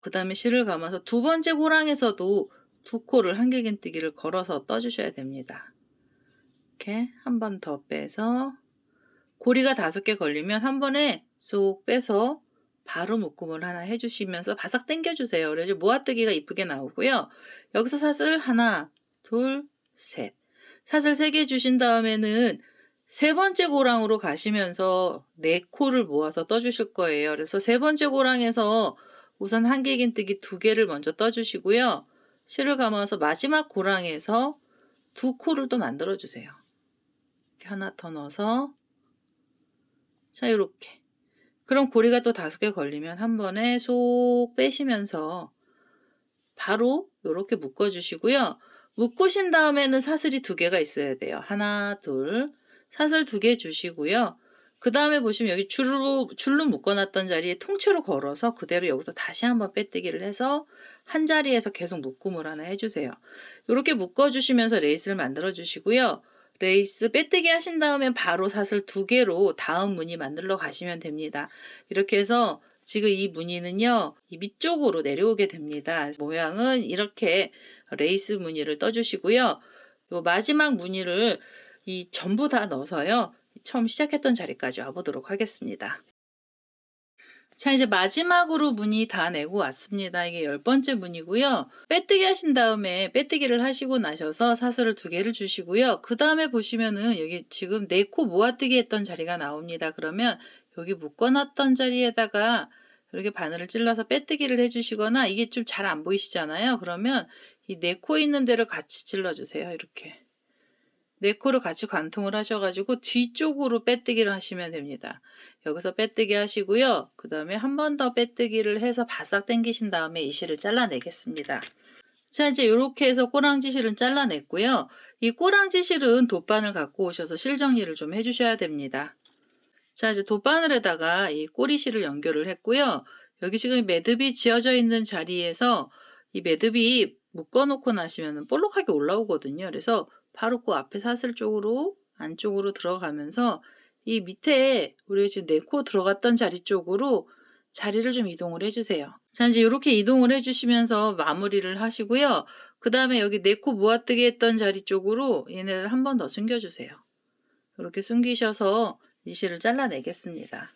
그 다음에 실을 감아서 2번째 고랑에서도 2코를 한길긴뜨기를 걸어서 떠주셔야 됩니다. 이렇게 한 번 더 빼서 고리가 5개 걸리면 한 번에 쏙 빼서 바로 묶음을 하나 해주시면서 바싹 당겨주세요. 그래서 모아뜨기가 이쁘게 나오고요. 여기서 사슬 하나, 둘, 셋. 사슬 3개 주신 다음에는 3번째 고랑으로 가시면서 4코를 모아서 떠주실 거예요. 그래서 3번째 고랑에서 우선 한길긴뜨기 2개를 먼저 떠주시고요. 실을 감아서 마지막 고랑에서 2코를 또 만들어 주세요. 이렇게 하나 더 넣어서 자, 이렇게. 그럼 고리가 또 5개 걸리면 한 번에 쏙 빼시면서 바로 이렇게 묶어주시고요. 묶으신 다음에는 사슬이 2개가 있어야 돼요. 하나, 둘. 사슬 2개 주시고요. 그 다음에 보시면 여기 줄로 묶어놨던 자리에 통째로 걸어서 그대로 여기서 다시 한번 빼뜨기를 해서 한 자리에서 계속 묶음을 하나 해주세요. 이렇게 묶어주시면서 레이스를 만들어 주시고요. 레이스 빼뜨기 하신 다음에 바로 사슬 2개로 다음 무늬 만들러 가시면 됩니다. 이렇게 해서 지금 이 무늬는요, 이 밑쪽으로 내려오게 됩니다. 모양은 이렇게 레이스 무늬를 떠주시고요. 요 마지막 무늬를 이 전부 다 넣어서요, 처음 시작했던 자리까지 와보도록 하겠습니다. 자, 이제 마지막으로 무늬 다 내고 왔습니다. 이게 10번째 무늬고요. 빼뜨기 하신 다음에 빼뜨기를 하시고 나셔서 사슬을 2개를 주시고요. 그 다음에 보시면은 여기 지금 4코 모아뜨기 했던 자리가 나옵니다. 그러면 여기 묶어놨던 자리에다가 이렇게 바늘을 찔러서 빼뜨기를 해주시거나, 이게 좀 잘 안 보이시잖아요. 그러면 이 4코 있는 데를 같이 찔러주세요. 이렇게 4코를 같이 관통을 하셔가지고 뒤쪽으로 빼뜨기를 하시면 됩니다. 여기서 빼뜨기 하시고요. 그 다음에 한 번 더 빼뜨기를 해서 바싹 당기신 다음에 이 실을 잘라내겠습니다. 자, 이제 이렇게 해서 꼬랑지 실은 잘라냈고요. 이 꼬랑지 실은 돗바늘 갖고 오셔서 실 정리를 좀 해주셔야 됩니다. 자, 이제 돗바늘에다가 이 꼬리실을 연결을 했고요. 여기 지금 매듭이 지어져 있는 자리에서 이 매듭이 묶어놓고 나시면 볼록하게 올라오거든요. 그래서 바로 그 앞에 사슬 쪽으로 안쪽으로 들어가면서 이 밑에 우리가 지금 4코 들어갔던 자리 쪽으로 자리를 좀 이동을 해주세요. 자, 이제 이렇게 이동을 해주시면서 마무리를 하시고요. 그 다음에 여기 4코 모아뜨기 했던 자리 쪽으로 얘네를 한 번 더 숨겨주세요. 이렇게 숨기셔서 이 실을 잘라내겠습니다.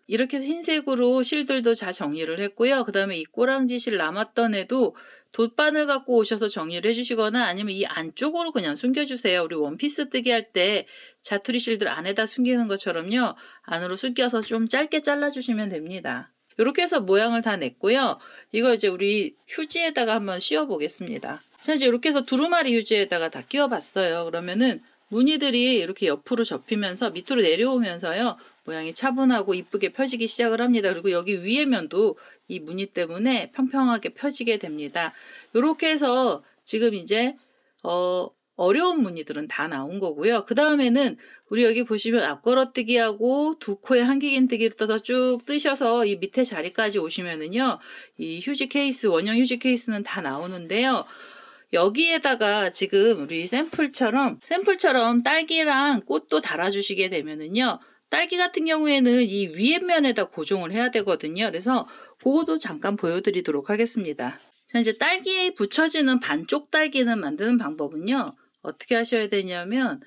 이렇게 해서 흰색으로 실들도 잘 정리를 했고요. 그 다음에 이 꼬랑지 실 남았던 애도 돗바늘 갖고 오셔서 정리를 해주시거나 아니면 이 안쪽으로 그냥 숨겨주세요. 우리 원피스 뜨기 할 때 자투리 실들 안에다 숨기는 것처럼요. 안으로 숨겨서 좀 짧게 잘라주시면 됩니다. 이렇게 해서 모양을 다 냈고요. 이거 이제 우리 휴지에다가 한번 씌워 보겠습니다. 자, 이제 이렇게 해서 두루마리 휴지에다가 다 끼워 봤어요. 그러면은 무늬들이 이렇게 옆으로 접히면서 밑으로 내려오면서요, 모양이 차분하고 이쁘게 펴지기 시작을 합니다. 그리고 여기 위에 면도 이 무늬 때문에 평평하게 펴지게 됩니다. 이렇게 해서 지금 이제 어려운 무늬들은 다 나온 거고요. 그 다음에는 우리 여기 보시면 앞걸어뜨기하고 2코에 한길긴뜨기를 떠서 쭉 뜨셔서 이 밑에 자리까지 오시면은요, 이 휴지 케이스, 원형 휴지 케이스는 다 나오는데요. 여기에다가 지금 우리 샘플처럼 딸기랑 꽃도 달아주시게 되면은요, 딸기 같은 경우에는 이 위에 면에다 고정을 해야 되거든요. 그래서 그것도 잠깐 보여드리도록 하겠습니다. 자, 이제 딸기에 붙여지는 반쪽 딸기는 만드는 방법은요, 어떻게 하셔야 되냐면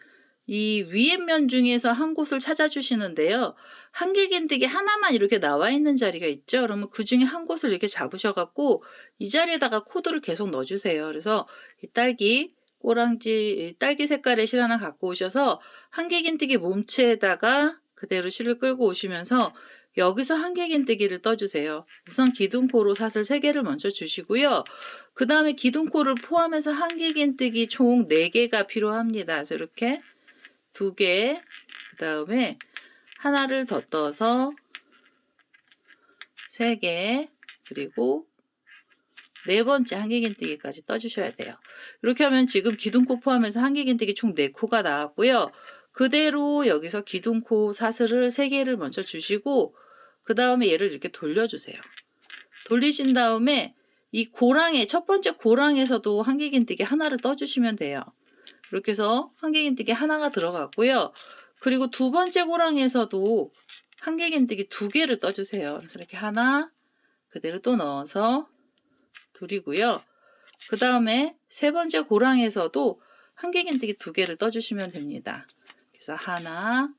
이 위에 면 중에서 한 곳을 찾아주시는데요. 한길긴뜨기 하나만 이렇게 나와 있는 자리가 있죠. 그러면 그 중에 한 곳을 이렇게 잡으셔갖고 이 자리에다가 코드를 계속 넣어주세요. 그래서 이 딸기 색깔의 실 하나 갖고 오셔서 한길긴뜨기 몸체에다가 그대로 실을 끌고 오시면서 여기서 한길긴뜨기를 떠주세요. 우선 기둥코로 사슬 3개를 먼저 주시고요. 그 다음에 기둥코를 포함해서 한길긴뜨기 총 4개가 필요합니다. 그래서 이렇게 2개, 그 다음에 하나를 더 떠서 3개, 그리고 4번째 한길긴뜨기까지 떠주셔야 돼요. 이렇게 하면 지금 기둥코 포함해서 한길긴뜨기 총 4코가 나왔고요. 그대로 여기서 기둥코 사슬을 3개를 먼저 주시고 그 다음에 얘를 이렇게 돌려주세요. 돌리신 다음에 이 고랑에, 첫 번째 고랑에서도 한길긴뜨기 하나를 떠주시면 돼요. 이렇게 해서 한길긴뜨기 하나가 들어갔고요. 그리고 2번째 고랑에서도 한길긴뜨기 2개를 떠주세요. 그래서 이렇게 하나 그대로 또 넣어서 둘이고요. 그 다음에 3번째 고랑에서도 한길긴뜨기 2개를 떠주시면 됩니다. 그래서 하나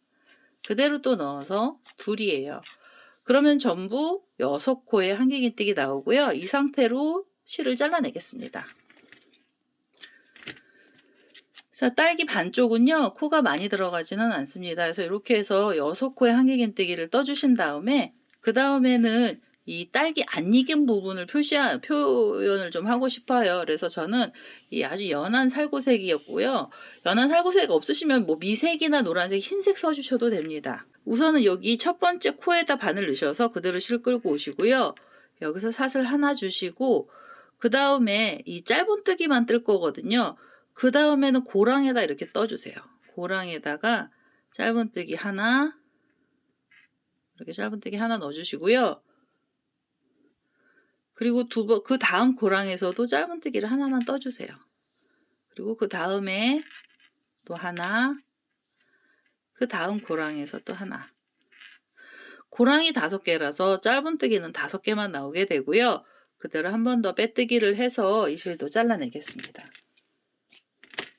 그대로 또 넣어서 둘이에요. 그러면 전부 6코의 한길긴뜨기 나오고요. 이 상태로 실을 잘라내겠습니다. 자, 딸기 반쪽은요, 코가 많이 들어가지는 않습니다. 그래서 이렇게 해서 6코의 한길긴뜨기를 떠주신 다음에 그 다음에는 이 딸기 안 익은 부분을 표현을 좀 하고 싶어요. 그래서 저는 이 아주 연한 살구색이었고요. 연한 살구색 없으시면 뭐 미색이나 노란색, 흰색 써주셔도 됩니다. 우선은 여기 첫 번째 코에다 바늘 넣으셔서 그대로 실 끌고 오시고요. 여기서 사슬 하나 주시고 그 다음에 이 짧은뜨기만 뜰 거거든요. 그 다음에는 고랑에다 이렇게 떠주세요. 고랑에다가 짧은뜨기 하나, 이렇게 짧은뜨기 하나 넣어주시고요. 그리고 그 다음 고랑에서도 짧은뜨기를 하나만 떠주세요. 그리고 그 다음에 또 하나, 그 다음 고랑에서 또 하나. 고랑이 5개라서 짧은뜨기는 5개만 나오게 되고요. 그대로 한 번 더 빼뜨기를 해서 이 실도 잘라내겠습니다.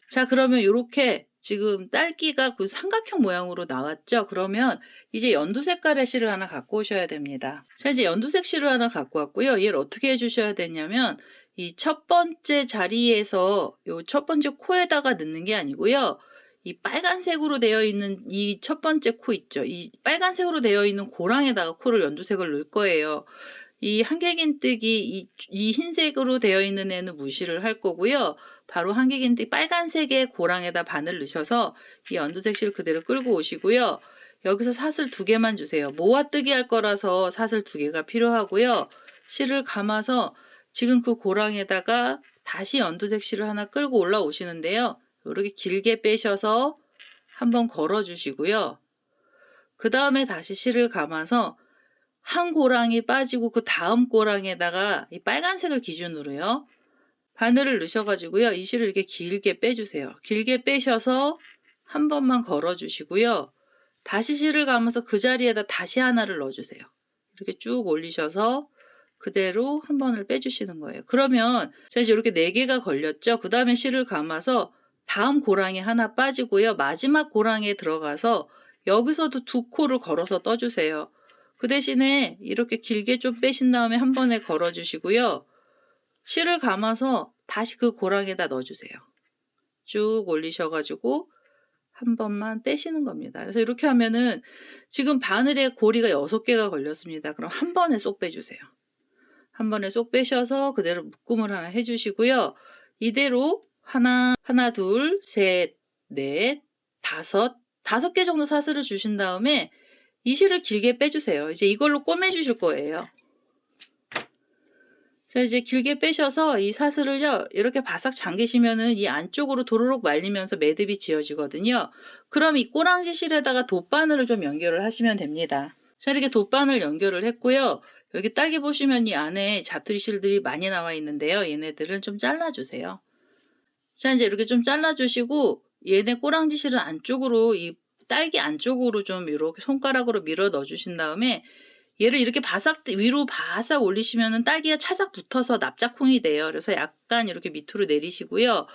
자, 그러면 이렇게 지금 딸기가 그 삼각형 모양으로 나왔죠? 그러면 이제 연두 색깔의 실을 하나 갖고 오셔야 됩니다. 자, 이제 연두색 실을 하나 갖고 왔고요. 얘를 어떻게 해주셔야 되냐면 이 첫 번째 자리에서 요 첫 번째 코에다가 넣는 게 아니고요. 이 빨간색으로 되어 있는 이 첫 번째 코 있죠? 이 빨간색으로 되어 있는 고랑에다가 코를 연두색을 넣을 거예요. 이 한길긴뜨기 이 흰색으로 되어 있는 애는 무시를 할 거고요. 바로 한길긴뜨기 빨간색의 고랑에다 바늘 넣으셔서 이 연두색 실 그대로 끌고 오시고요. 여기서 사슬 2개만 주세요. 모아뜨기 할 거라서 사슬 2개가 필요하고요. 실을 감아서 지금 그 고랑에다가 다시 연두색 실을 하나 끌고 올라오시는데요. 이렇게 길게 빼셔서 한번 걸어 주시고요. 그 다음에 다시 실을 감아서 한 고랑이 빠지고 그 다음 고랑에다가 이 빨간색을 기준으로요. 바늘을 넣으셔가지고요. 이 실을 이렇게 길게 빼주세요. 길게 빼셔서 한 번만 걸어주시고요. 다시 실을 감아서 그 자리에다 다시 하나를 넣어주세요. 이렇게 쭉 올리셔서 그대로 한 번을 빼주시는 거예요. 그러면 자, 이제 이렇게 4개가 걸렸죠. 그 다음에 실을 감아서 다음 고랑이 하나 빠지고요. 마지막 고랑에 들어가서 여기서도 2코를 걸어서 떠주세요. 그 대신에 이렇게 길게 좀 빼신 다음에 한 번에 걸어주시고요. 실을 감아서 다시 그 고랑에다 넣어주세요. 쭉 올리셔가지고 한 번만 빼시는 겁니다. 그래서 이렇게 하면은 지금 바늘에 고리가 6개가 걸렸습니다. 그럼 한 번에 쏙 빼주세요. 한 번에 쏙 빼셔서 그대로 묶음을 하나 해주시고요. 이대로 하나, 둘, 셋, 넷, 5개 정도 사슬을 주신 다음에 이 실을 길게 빼주세요. 이제 이걸로 꼬매주실 거예요. 자, 이제 길게 빼셔서 이 사슬을요, 이렇게 바싹 잠기시면은 이 안쪽으로 도로록 말리면서 매듭이 지어지거든요. 그럼 이 꼬랑지 실에다가 돗바늘을 좀 연결을 하시면 됩니다. 자, 이렇게 돗바늘 연결을 했고요. 여기 딸기 보시면 이 안에 자투리 실들이 많이 나와 있는데요. 얘네들은 좀 잘라주세요. 자, 이제 이렇게 좀 잘라주시고 얘네 꼬랑지 실은 안쪽으로 이 딸기 안쪽으로 좀 이렇게 손가락으로 밀어 넣어주신 다음에 얘를 이렇게 위로 바싹 올리시면은 딸기가 차삭 붙어서 납작콩이 돼요. 그래서 약간 이렇게 밑으로 내리시고요.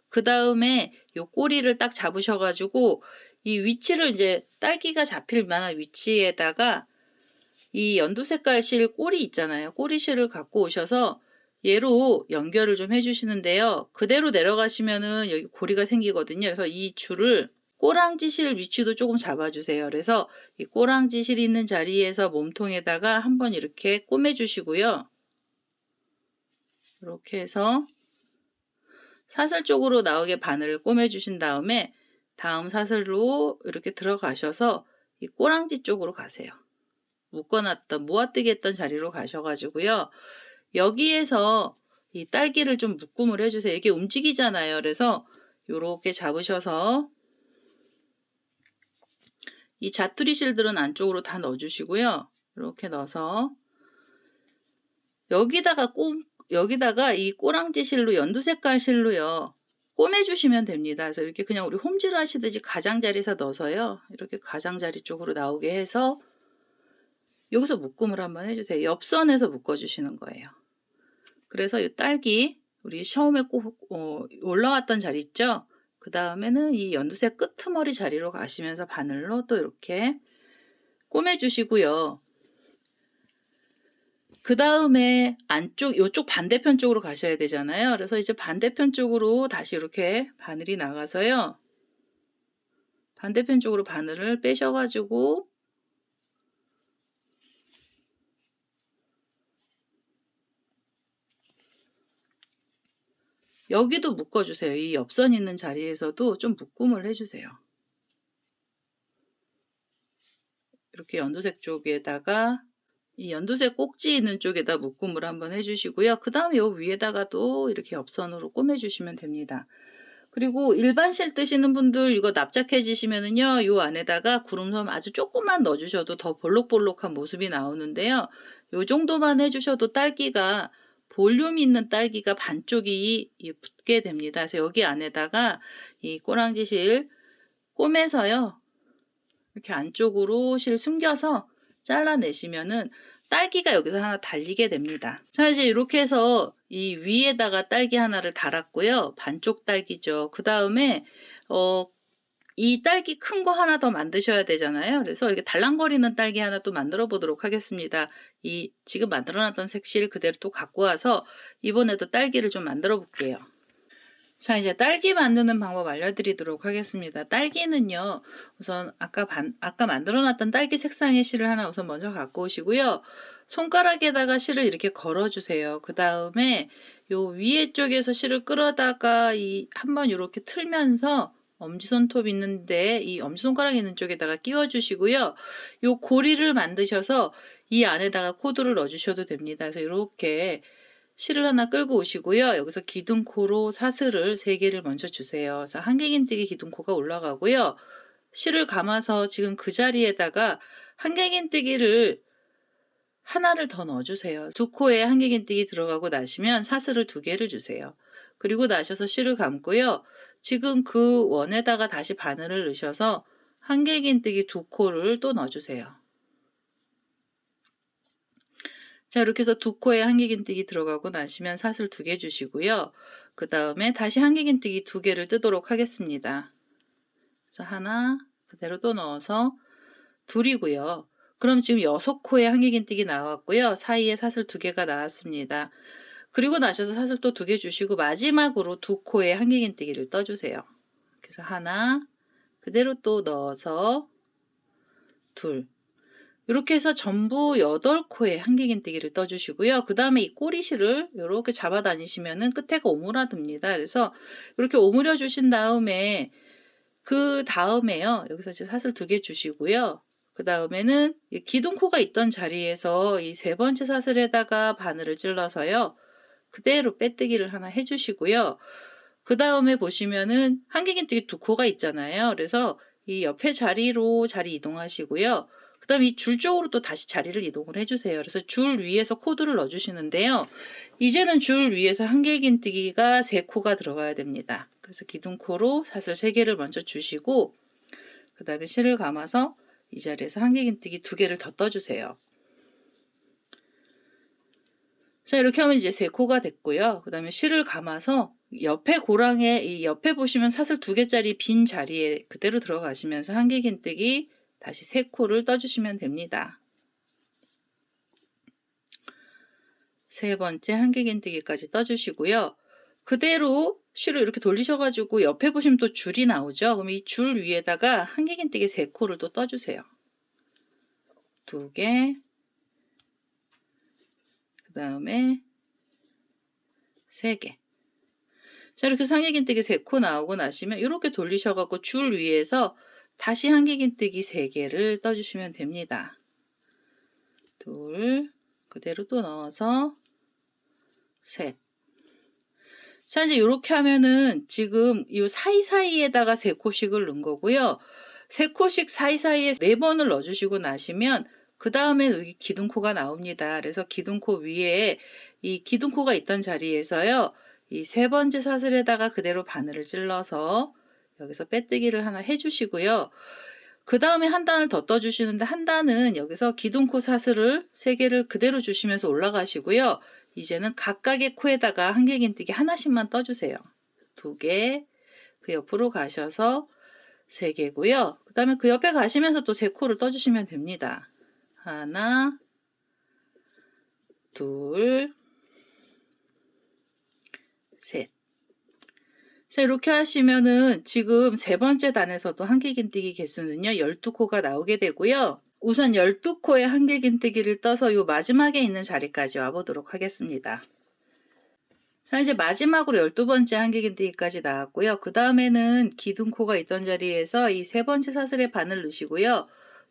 그 다음에 요 꼬리를 딱 잡으셔가지고 이 위치를 이제 딸기가 잡힐 만한 위치에다가 이 연두 색깔 실 꼬리 있잖아요. 꼬리 실을 갖고 오셔서 얘로 연결을 좀 해주시는데요. 그대로 내려가시면은 여기 고리가 생기거든요. 그래서 이 줄을 꼬랑지 실 위치도 조금 잡아주세요. 그래서 이 꼬랑지 실 있는 자리에서 몸통에다가 한번 이렇게 꼬매주시고요. 이렇게 해서 사슬 쪽으로 나오게 바늘을 꼬매주신 다음에 다음 사슬로 이렇게 들어가셔서 이 꼬랑지 쪽으로 가세요. 묶어놨던 모아뜨기 했던 자리로 가셔가지고요. 여기에서 이 딸기를 좀 묶음을 해주세요. 이게 움직이잖아요. 그래서 이렇게 잡으셔서 이 자투리 실들은 안쪽으로 다 넣어주시고요. 이렇게 넣어서 여기다가 이 꼬랑지 실로 연두 색깔 실로요. 꼬매주시면 됩니다. 그래서 이렇게 그냥 우리 홈질 하시듯이 가장자리에서 넣어서요. 이렇게 가장자리 쪽으로 나오게 해서 여기서 묶음을 한번 해주세요. 옆선에서 묶어주시는 거예요. 그래서 이 딸기 우리 처음에 꼭 올라왔던 자리 있죠? 그 다음에는 이 연두색 끄트머리 자리로 가시면서 바늘로 또 이렇게 꼬매주시고요. 그 다음에 이쪽 반대편 쪽으로 가셔야 되잖아요. 그래서 이제 반대편 쪽으로 다시 이렇게 바늘이 나가서요. 반대편 쪽으로 바늘을 빼셔가지고 여기도 묶어주세요. 이 옆선 있는 자리에서도 좀 묶음을 해주세요. 이렇게 연두색 쪽에다가 이 연두색 꼭지 있는 쪽에다 묶음을 한번 해주시고요. 그 다음에 이 위에다가도 이렇게 옆선으로 꼬매주시면 됩니다. 그리고 일반 실 뜨시는 분들 이거 납작해지시면은요, 요 안에다가 구름섬 아주 조금만 넣어주셔도 더 볼록볼록한 모습이 나오는데요. 요 정도만 해주셔도 딸기가 볼륨 있는 딸기가 반쪽이 붙게 됩니다. 그래서 여기 안에다가 이 꼬랑지 실 꼬매서요, 이렇게 안쪽으로 실 숨겨서 잘라내시면은 딸기가 여기서 하나 달리게 됩니다. 자, 이제 이렇게 해서 이 위에다가 딸기 하나를 달았고요. 반쪽 딸기죠. 그 다음에 이 딸기 큰 거 하나 더 만드셔야 되잖아요. 그래서 이렇게 달랑거리는 딸기 하나 또 만들어 보도록 하겠습니다. 이 지금 만들어 놨던 색실 그대로 또 갖고 와서 이번에도 딸기를 좀 만들어 볼게요. 자, 이제 딸기 만드는 방법 알려드리도록 하겠습니다. 딸기는요, 우선 아까 만들어놨던 딸기 색상의 실을 하나 우선 먼저 갖고 오시고요. 손가락에다가 실을 이렇게 걸어주세요. 그 다음에 요 위에 쪽에서 실을 끌어다가 한번 이렇게 틀면서 엄지손톱 있는데 이 엄지손가락 있는 쪽에다가 끼워주시고요. 요 고리를 만드셔서 이 안에다가 코드를 넣어주셔도 됩니다. 그래서 이렇게 실을 하나 끌고 오시고요. 여기서 기둥코로 사슬을 3개를 먼저 주세요. 그래서 한길긴뜨기 기둥코가 올라가고요. 실을 감아서 지금 그 자리에다가 한길긴뜨기를 하나를 더 넣어주세요. 2코에 한길긴뜨기 들어가고 나시면 사슬을 2개를 주세요. 그리고 나셔서 실을 감고요. 지금 그 원에다가 다시 바늘을 넣으셔서 한길긴뜨기 2코를 또 넣어주세요. 자, 이렇게 해서 2코에 한길긴뜨기 들어가고 나시면 사슬 2개 주시고요. 그 다음에 다시 한길긴뜨기 2개를 뜨도록 하겠습니다. 그래서 하나 그대로 또 넣어서 둘이고요. 그럼 지금 6코에 한길긴뜨기 나왔고요. 사이에 사슬 2개가 나왔습니다. 그리고 나셔서 사슬 또 2개 주시고 마지막으로 2코에 한길긴뜨기를 떠주세요. 그래서 하나 그대로 또 넣어서 둘, 이렇게 해서 전부 8코에 한길긴뜨기를 떠주시고요. 그 다음에 이 꼬리실을 이렇게 잡아 다니시면은 끝에가 오므라듭니다. 그래서 이렇게 오므려 주신 다음에 그 다음에요. 여기서 이제 사슬 2개 주시고요. 그 다음에는 기둥코가 있던 자리에서 이 3번째 사슬에다가 바늘을 찔러서요. 그대로 빼뜨기를 하나 해주시고요. 그 다음에 보시면은 한길긴뜨기 2코가 있잖아요. 그래서 이 옆에 자리로 자리 이동하시고요. 그 다음에 이 줄 쪽으로 또 다시 자리를 이동을 해주세요. 그래서 줄 위에서 코드를 넣어주시는데요. 이제는 줄 위에서 한길긴뜨기가 3코가 들어가야 됩니다. 그래서 기둥코로 사슬 3개를 먼저 주시고 그 다음에 실을 감아서 이 자리에서 한길긴뜨기 2개를 더 떠주세요. 자, 이렇게 하면 이제 3코가 됐고요. 그 다음에 실을 감아서 옆에 고랑에 이 옆에 보시면 사슬 2개짜리 빈 자리에 그대로 들어가시면서 한길긴뜨기 다시 3코를 떠주시면 됩니다. 3번째 한길긴뜨기까지 떠주시고요. 그대로 실을 이렇게 돌리셔가지고 옆에 보시면 또 줄이 나오죠. 그럼 이 줄 위에다가 한길긴뜨기 3코를 또 떠주세요. 2개, 그 다음에 3개. 자, 이렇게 한길긴뜨기 3코 나오고 나시면 이렇게 돌리셔갖고 줄 위에서 다시 한길긴뜨기 3개를 떠주시면 됩니다. 둘, 그대로 또 넣어서 셋. 자, 이제 이렇게 하면은 지금 이 사이사이에다가 3코씩을 넣은 거고요. 3코씩 사이사이에 4번을 넣어주시고 나시면 그 다음에 여기 기둥코가 나옵니다. 그래서 기둥코 위에 이 기둥코가 있던 자리에서요. 이 3번째 사슬에다가 그대로 바늘을 찔러서 여기서 빼뜨기를 하나 해주시고요. 그 다음에 한 단을 더 떠주시는데 한 단은 여기서 기둥코 사슬을 3개를 그대로 주시면서 올라가시고요. 이제는 각각의 코에다가 한길긴뜨기 하나씩만 떠주세요. 2개, 그 옆으로 가셔서 3개고요. 그 다음에 그 옆에 가시면서 또 3코를 떠주시면 됩니다. 하나, 둘, 셋. 자, 이렇게 하시면은 지금 3번째 단에서도 한길긴뜨기 개수는요 12코가 나오게 되고요. 우선 12코의 한길긴뜨기를 떠서 요 마지막에 있는 자리까지 와보도록 하겠습니다. 자, 이제 마지막으로 12번째 한길긴뜨기까지 나왔고요. 그 다음에는 기둥코가 있던 자리에서 이 3번째 사슬에 바늘 넣으시고요.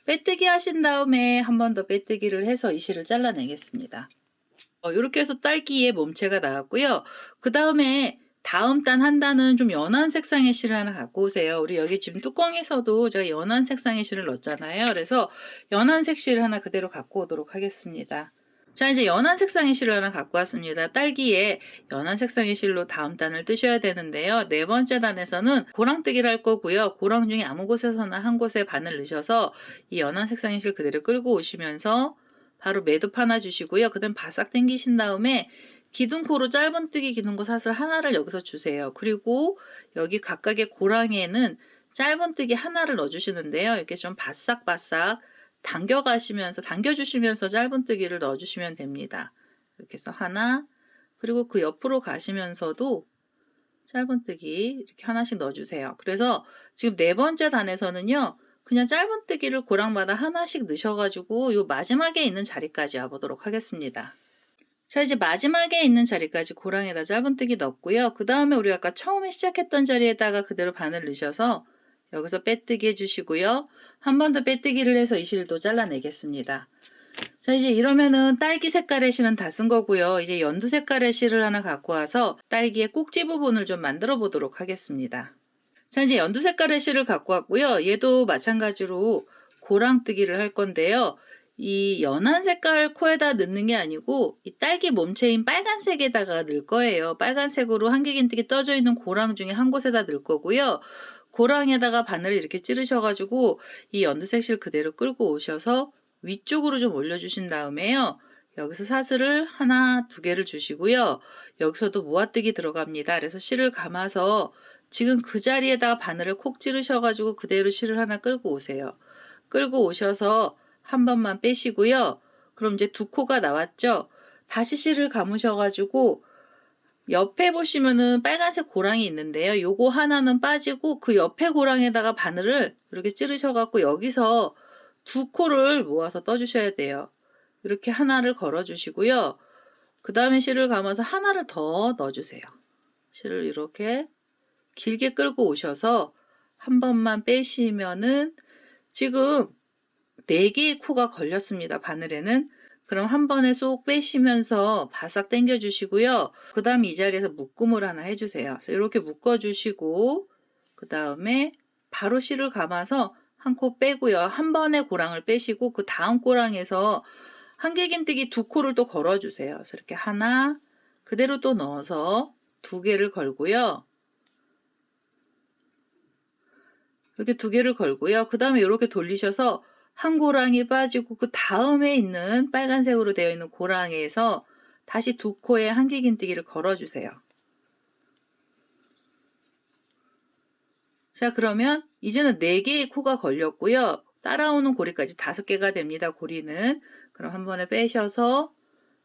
빼뜨기 하신 다음에 한 번 더 빼뜨기를 해서 이 실을 잘라내겠습니다. 이렇게 해서 딸기의 몸체가 나왔고요. 그 다음에 다음 단 한 단은 좀 연한 색상의 실을 하나 갖고 오세요. 우리 여기 지금 뚜껑에서도 제가 연한 색상의 실을 넣었잖아요. 그래서 연한색 실을 하나 그대로 갖고 오도록 하겠습니다. 자, 이제 연한 색상의 실을 하나 갖고 왔습니다. 딸기에 연한 색상의 실로 다음 단을 뜨셔야 되는데요. 네 번째 단에서는 고랑뜨기를 할 거고요. 고랑 중에 아무 곳에서나 한 곳에 반을 넣으셔서 이 연한 색상의 실 그대로 끌고 오시면서 바로 매듭 하나 주시고요. 그 다음 바싹 당기신 다음에 기둥코로 짧은뜨기 기둥코 사슬 하나를 여기서 주세요. 그리고 여기 각각의 고랑에는 짧은뜨기 하나를 넣어주시는데요. 이렇게 좀 바싹바싹 당겨주시면서 짧은뜨기를 넣어주시면 됩니다. 이렇게 해서 하나, 그리고 그 옆으로 가시면서도 짧은뜨기 이렇게 하나씩 넣어주세요. 그래서 지금 네 번째 단에서는요, 그냥 짧은뜨기를 고랑마다 하나씩 넣으셔가지고 요 마지막에 있는 자리까지 와보도록 하겠습니다. 자, 이제 마지막에 있는 자리까지 고랑에다 짧은뜨기 넣었고요. 그 다음에 우리가 아까 처음에 시작했던 자리에다가 그대로 바늘 넣으셔서 여기서 빼뜨기 해주시고요. 한 번 더 빼뜨기를 해서 이 실도 잘라내겠습니다. 자, 이제 이러면은 딸기 색깔의 실은 다 쓴 거고요. 이제 연두 색깔의 실을 하나 갖고 와서 딸기의 꼭지 부분을 좀 만들어 보도록 하겠습니다. 자, 이제 연두 색깔의 실을 갖고 왔고요. 얘도 마찬가지로 고랑뜨기를 할 건데요. 이 연한 색깔 코에다 넣는 게 아니고 이 딸기 몸체인 빨간색에다가 넣을 거예요. 빨간색으로 한길긴뜨기 떠져 있는 고랑 중에 한 곳에다 넣을 거고요. 고랑에다가 바늘을 이렇게 찌르셔가지고 이 연두색 실 그대로 끌고 오셔서 위쪽으로 좀 올려주신 다음에요. 여기서 사슬을 하나, 두 개를 주시고요. 여기서도 모아뜨기 들어갑니다. 그래서 실을 감아서 지금 그 자리에다가 바늘을 콕 찌르셔가지고 그대로 실을 하나 끌고 오세요. 끌고 오셔서 한 번만 빼시고요. 그럼 이제 두 코가 나왔죠? 다시 실을 감으셔가지고 옆에 보시면은 빨간색 고랑이 있는데요. 요거 하나는 빠지고 그 옆에 고랑에다가 바늘을 이렇게 찌르셔갖고 여기서 두 코를 모아서 떠주셔야 돼요. 이렇게 하나를 걸어주시고요. 그 다음에 실을 감아서 하나를 더 넣어주세요. 실을 이렇게 길게 끌고 오셔서 한 번만 빼시면은 지금 4개의 코가 걸렸습니다. 바늘에는. 그럼 한 번에 쏙 빼시면서 바싹 당겨 주시고요. 그 다음 이 자리에서 묶음을 하나 해주세요. 그래서 이렇게 묶어 주시고 그 다음에 바로 실을 감아서 한 코 빼고요. 한 번에 고랑을 빼시고 그 다음 고랑에서 한길긴뜨기 두 코를 또 걸어 주세요. 그래서 이렇게 하나 그대로 또 넣어서 두 개를 걸고요. 이렇게 두 개를 걸고요. 그 다음에 이렇게 돌리셔서 한 고랑이 빠지고 그 다음에 있는 빨간색으로 되어 있는 고랑에서 다시 두 코에 한길긴뜨기를 걸어주세요. 자, 그러면 이제는 4개의 코가 걸렸고요. 따라오는 고리까지 5개가 됩니다. 고리는. 그럼 한 번에 빼셔서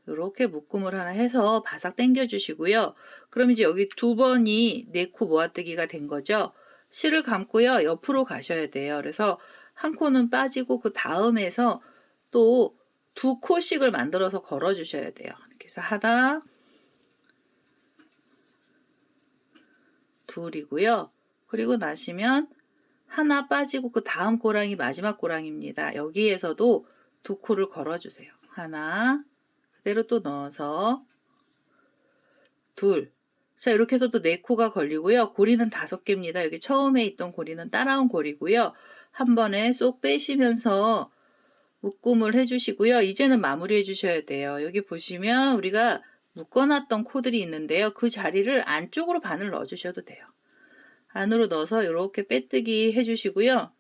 이렇게 묶음을 하나 해서 바싹 당겨 주시고요. 그럼 이제 여기 두 번이 4코 모아뜨기가 된 거죠. 실을 감고요. 옆으로 가셔야 돼요. 그래서 한 코는 빠지고 그 다음에서 또 두 코씩을 만들어서 걸어 주셔야 돼요. 이렇게 해서 하나, 둘이고요. 그리고 나시면 하나 빠지고 그 다음 고랑이 마지막 고랑입니다. 여기에서도 두 코를 걸어 주세요. 하나, 그대로 또 넣어서 둘. 자, 이렇게 해서 또 4코가 걸리고요. 고리는 5개입니다. 여기 처음에 있던 고리는 따라온 고리고요. 한 번에 쏙 빼시면서 묶음을 해주시고요. 이제는 마무리 해주셔야 돼요. 여기 보시면 우리가 묶어놨던 코들이 있는데요. 그 자리를 안쪽으로 바늘 넣어주셔도 돼요. 안으로 넣어서 이렇게 빼뜨기 해주시고요.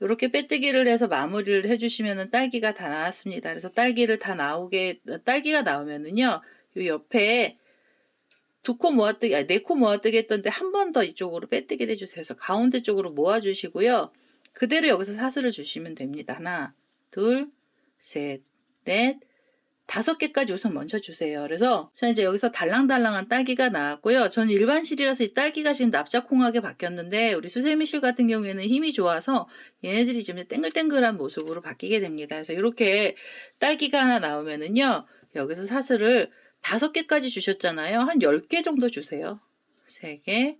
이렇게 빼뜨기를 해서 마무리를 해주시면 딸기가 다 나왔습니다. 그래서 딸기가 나오면은요, 요 옆에 2코 모아뜨기, 4코 모아뜨기 했던데 한 번 더 이쪽으로 빼뜨기를 해주세요. 그래서 가운데 쪽으로 모아주시고요. 그대로 여기서 사슬을 주시면 됩니다. 하나, 둘, 셋, 넷, 5개까지 우선 먼저 주세요. 그래서 자, 이제 여기서 달랑달랑한 딸기가 나왔고요. 저는 일반 실이라서 이 딸기가 지금 납작콩하게 바뀌었는데 우리 수세미 실 같은 경우에는 힘이 좋아서 얘네들이 지금 땡글땡글한 모습으로 바뀌게 됩니다. 그래서 이렇게 딸기가 하나 나오면은요. 여기서 사슬을 5개까지 주셨잖아요. 한 10개 정도 주세요. 3개,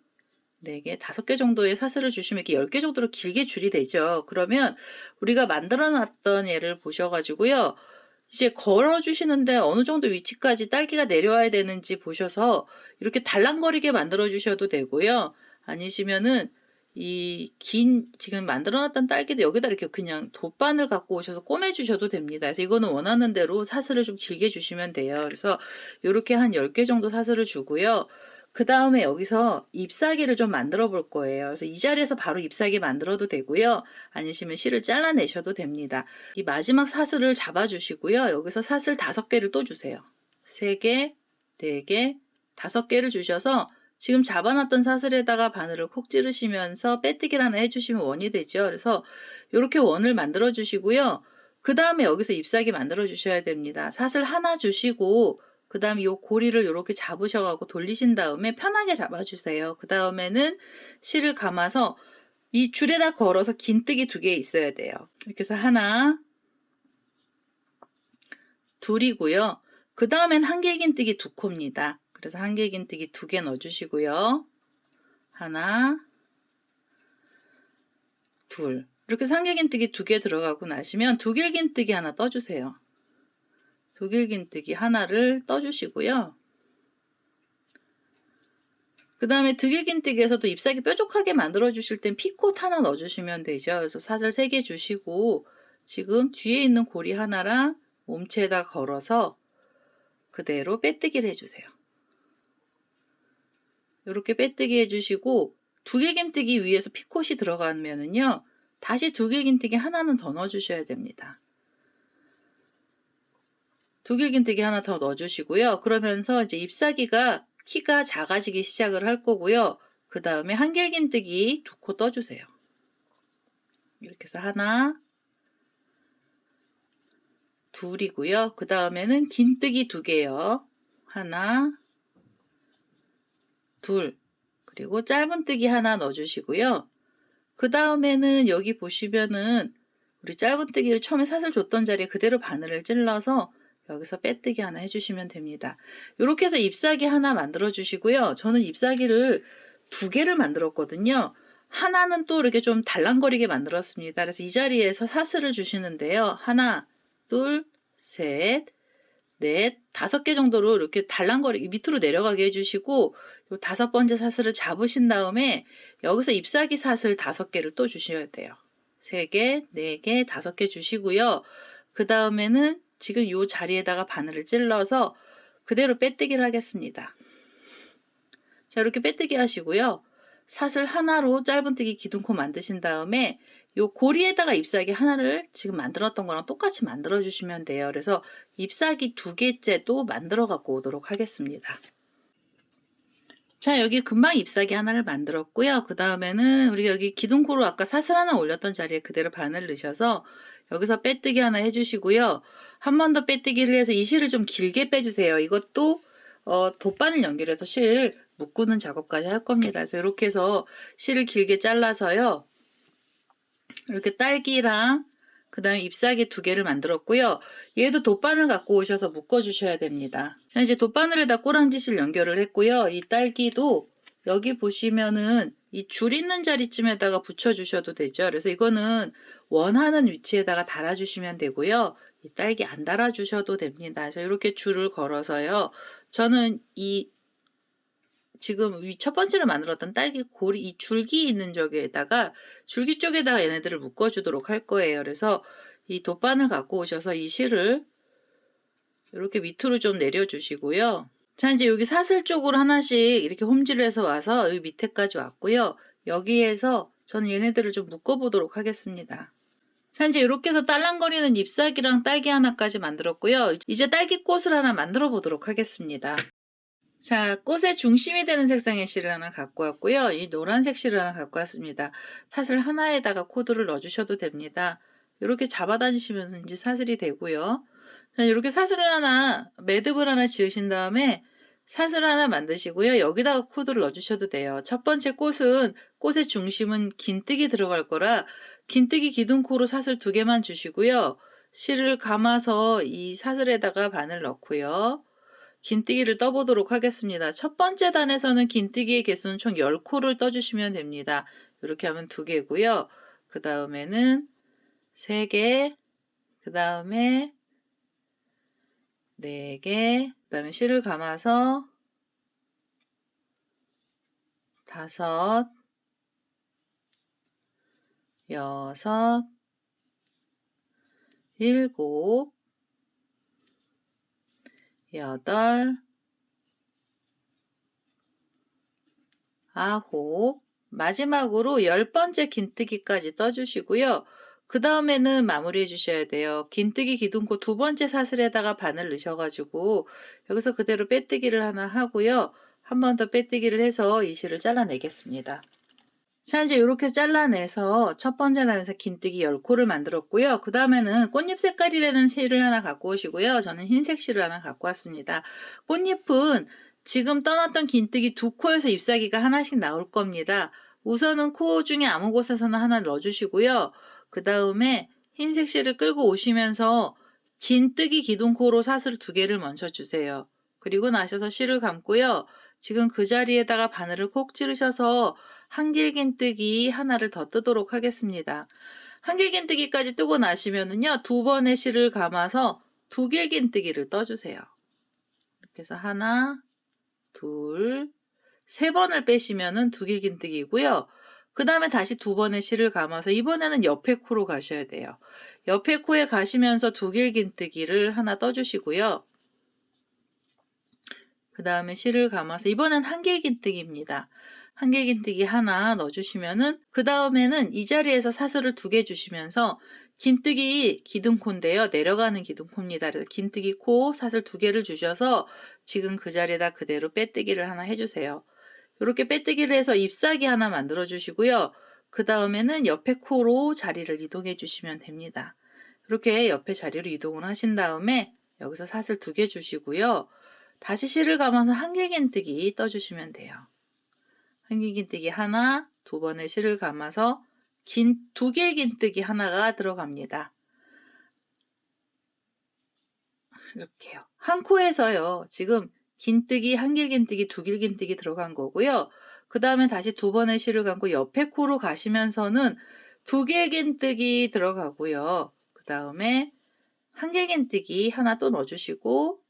4개, 5개 정도의 사슬을 주시면 이렇게 10개 정도로 길게 줄이 되죠. 그러면 우리가 만들어 놨던 얘를 보셔가지고요. 이제 걸어주시는데 어느 정도 위치까지 딸기가 내려와야 되는지 보셔서 이렇게 달랑거리게 만들어 주셔도 되고요. 아니시면은 이 지금 만들어 놨던 딸기도 여기다 이렇게 그냥 돗바늘 갖고 오셔서 꼬매 주셔도 됩니다. 그래서 이거는 원하는 대로 사슬을 좀 길게 주시면 돼요. 그래서 요렇게 한 10개 정도 사슬을 주고요. 그 다음에 여기서 잎사귀를 좀 만들어 볼 거예요. 그래서 이 자리에서 바로 잎사귀 만들어도 되고요. 아니시면 실을 잘라내셔도 됩니다. 이 마지막 사슬을 잡아주시고요. 여기서 사슬 5개를 또 주세요. 3개, 4개, 5개를 주셔서 지금 잡아놨던 사슬에다가 바늘을 콕 찌르시면서 빼뜨기를 하나 해주시면 원이 되죠. 그래서 이렇게 원을 만들어 주시고요. 그 다음에 여기서 잎사귀 만들어 주셔야 됩니다. 사슬 하나 주시고 그 다음에 이 고리를 이렇게 잡으셔가지고 돌리신 다음에 편하게 잡아주세요. 그 다음에는 실을 감아서 이 줄에다 걸어서 긴뜨기 2개 있어야 돼요. 이렇게 해서 하나, 둘이고요. 그 다음엔 한길긴뜨기 2코입니다. 그래서 한길긴뜨기 2개 넣어주시고요. 하나, 둘. 이렇게 한길긴뜨기 2개 들어가고 나시면 두길긴뜨기 하나 떠주세요. 두길긴뜨기 하나를 떠주시고요. 그 다음에 두길긴뜨기에서도 잎사귀 뾰족하게 만들어 주실 땐 피콧 하나 넣어주시면 되죠. 그래서 사슬 3개 주시고 지금 뒤에 있는 고리 하나랑 몸체에다 걸어서 그대로 빼뜨기를 해주세요. 이렇게 빼뜨기 해주시고 두길긴뜨기 위에서 피콧이 들어가면은요. 다시 두길긴뜨기 하나는 더 넣어주셔야 됩니다. 두길긴뜨기 하나 더 넣어주시고요. 그러면서 이제 잎사귀가 키가 작아지기 시작을 할 거고요. 그 다음에 한길긴뜨기 2코 떠주세요. 이렇게 해서 하나, 둘이고요. 그 다음에는 긴뜨기 2개요. 하나, 둘, 그리고 짧은뜨기 하나 넣어주시고요. 그 다음에는 여기 보시면은 우리 짧은뜨기를 처음에 사슬 줬던 자리에 그대로 바늘을 찔러서 여기서 빼뜨기 하나 해주시면 됩니다. 이렇게 해서 잎사귀 하나 만들어 주시고요. 저는 잎사귀를 2개를 만들었거든요. 하나는 또 이렇게 좀 달랑거리게 만들었습니다. 그래서 이 자리에서 사슬을 주시는데요. 하나, 둘, 셋, 넷, 5개 정도로 이렇게 달랑거리게 밑으로 내려가게 해주시고 요 5번째 사슬을 잡으신 다음에 여기서 잎사귀 사슬 5개를 또 주셔야 돼요. 3개, 4개, 5개 주시고요. 그 다음에는 지금 이 자리에다가 바늘을 찔러서 그대로 빼뜨기를 하겠습니다. 자, 이렇게 빼뜨기 하시고요. 사슬 하나로 짧은뜨기 기둥코 만드신 다음에 이 고리에다가 잎사귀 하나를 지금 만들었던 거랑 똑같이 만들어 주시면 돼요. 그래서 잎사귀 2개째도 만들어 갖고 오도록 하겠습니다. 자, 여기 금방 잎사귀 하나를 만들었고요. 그 다음에는 우리 여기 기둥코로 아까 사슬 하나 올렸던 자리에 그대로 바늘을 넣으셔서 여기서 빼뜨기 하나 해주시고요. 한 번 더 빼뜨기를 해서 이 실을 좀 길게 빼주세요. 이것도 돗바늘 연결해서 실 묶는 작업까지 할 겁니다. 그래서 이렇게 해서 실을 길게 잘라서요. 이렇게 딸기랑 그 다음에 잎사귀 2개를 만들었고요. 얘도 돗바늘 갖고 오셔서 묶어주셔야 됩니다. 이제 돗바늘에다 꼬랑지실 연결을 했고요. 이 딸기도 여기 보시면은 이 줄 있는 자리쯤에다가 붙여주셔도 되죠. 그래서 이거는 원하는 위치에다가 달아주시면 되고요. 이 딸기 안 달아주셔도 됩니다. 그래서 이렇게 줄을 걸어서요. 저는 이 지금 이 첫 번째로 만들었던 딸기 고리 이 줄기 있는 쪽에다가 줄기 쪽에다가 얘네들을 묶어주도록 할 거예요. 그래서 이 돗바늘 갖고 오셔서 이 실을 이렇게 밑으로 좀 내려주시고요. 자, 이제 여기 사슬 쪽으로 하나씩 이렇게 홈질을 해서 와서 여기 밑에까지 왔고요. 여기에서 저는 얘네들을 좀 묶어보도록 하겠습니다. 자, 이제 이렇게 해서 딸랑거리는 잎사귀랑 딸기 하나까지 만들었고요. 이제 딸기꽃을 하나 만들어 보도록 하겠습니다. 자, 꽃의 중심이 되는 색상의 실을 하나 갖고 왔고요. 이 노란색 실을 하나 갖고 왔습니다. 사슬 하나에다가 코드를 넣어주셔도 됩니다. 이렇게 잡아다니시면 이제 사슬이 되고요. 자, 이렇게 사슬을 하나, 매듭을 하나 지으신 다음에 사슬 하나 만드시고요. 여기다가 코드를 넣어주셔도 돼요. 첫 번째 꽃의 중심은 긴뜨기 들어갈 거라 긴뜨기 기둥코로 사슬 2개만 주시고요. 실을 감아서 이 사슬에다가 바늘 넣고요. 긴뜨기를 떠보도록 하겠습니다. 첫 번째 단에서는 긴뜨기의 개수는 총 10코를 떠주시면 됩니다. 이렇게 하면 2개고요. 그 다음에는 3개, 그 다음에 4개, 그 다음에 실을 감아서 5, 6, 7, 8, 9, 마지막으로 10번째 긴뜨기까지 떠주시고요. 그 다음에는 마무리해 주셔야 돼요. 긴뜨기 기둥코 2번째 사슬에다가 바늘 넣으셔가지고 여기서 그대로 빼뜨기를 하나 하고요. 한 번 더 빼뜨기를 해서 이 실을 잘라내겠습니다. 자, 이제 이렇게 잘라내서 첫 번째 단에서 긴뜨기 10코를 만들었고요. 그 다음에는 꽃잎 색깔이 되는 실을 하나 갖고 오시고요. 저는 흰색 실을 하나 갖고 왔습니다. 꽃잎은 지금 떠났던 긴뜨기 2코에서 잎사귀가 하나씩 나올 겁니다. 우선은 코 중에 아무 곳에서나 하나 넣어주시고요. 그 다음에 흰색 실을 끌고 오시면서 긴뜨기 기둥코로 사슬 2개를 먼저 주세요. 그리고 나셔서 실을 감고요. 지금 그 자리에다가 바늘을 콕 찌르셔서 한길긴뜨기 하나를 더 뜨도록 하겠습니다. 한길긴뜨기까지 뜨고 나시면은요, 2번의 실을 감아서 두길긴뜨기를 떠주세요. 이렇게 해서 하나, 둘, 3번을 빼시면은 두길긴뜨기고요. 그 다음에 다시 2번의 실을 감아서 이번에는 옆에 코로 가셔야 돼요. 옆에 코에 가시면서 두길긴뜨기를 하나 떠주시고요. 그 다음에 실을 감아서 이번엔 한길긴뜨기입니다. 한길긴뜨기 하나 넣어주시면은 그 다음에는 이 자리에서 사슬을 2개 주시면서 긴뜨기 기둥코인데요. 내려가는 기둥코입니다. 그래서 긴뜨기 코 사슬 2개를 주셔서 지금 그 자리에다 그대로 빼뜨기를 하나 해주세요. 이렇게 빼뜨기를 해서 잎사귀 하나 만들어 주시고요. 그 다음에는 옆에 코로 자리를 이동해 주시면 됩니다. 이렇게 옆에 자리로 이동을 하신 다음에 여기서 사슬 2개 주시고요. 다시 실을 감아서 한길긴뜨기 떠주시면 돼요. 한길긴뜨기 하나, 2번의 실을 감아서 두길긴뜨기 하나가 들어갑니다. 이렇게요. 한 코에서요. 지금 긴뜨기, 한길긴뜨기, 두길긴뜨기 들어간 거고요. 그 다음에 다시 2번의 실을 감고 옆에 코로 가시면서는 두길긴뜨기 들어가고요. 그 다음에 한길긴뜨기 하나 또 넣어주시고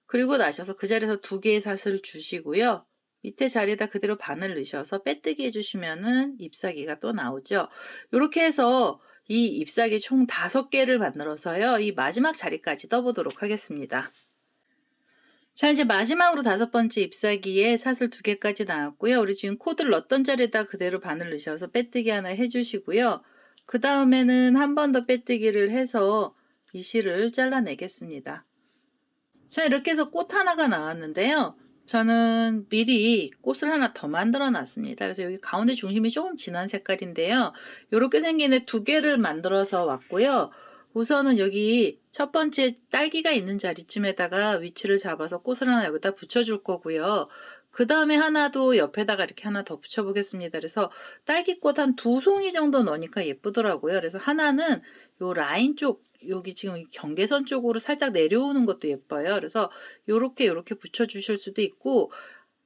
그리고 나셔서 그 자리에서 2개의 사슬을 주시고요. 밑에 자리에다 그대로 바늘 넣으셔서 빼뜨기 해주시면은 잎사귀가 또 나오죠. 이렇게 해서 이 잎사귀 총 5개를 만들어서요. 이 마지막 자리까지 떠보도록 하겠습니다. 자, 이제 마지막으로 5번째 잎사귀에 사슬 2개까지 나왔고요. 우리 지금 코드를 넣었던 자리에다 그대로 바늘 넣으셔서 빼뜨기 하나 해주시고요. 그 다음에는 한 번 더 빼뜨기를 해서 이 실을 잘라내겠습니다. 자, 이렇게 해서 꽃 하나가 나왔는데요. 저는 미리 꽃을 하나 더 만들어 놨습니다. 그래서 여기 가운데 중심이 조금 진한 색깔인데요. 이렇게 생긴 애 2개를 만들어서 왔고요. 우선은 여기 첫 번째 딸기가 있는 자리쯤에다가 위치를 잡아서 꽃을 하나 여기다 붙여줄 거고요. 그 다음에 하나도 옆에다가 이렇게 하나 더 붙여보겠습니다. 그래서 딸기꽃 한 2송이 정도 넣으니까 예쁘더라고요. 그래서 하나는 요 라인 쪽 여기 지금 경계선 쪽으로 살짝 내려오는 것도 예뻐요. 그래서 요렇게 붙여주실 수도 있고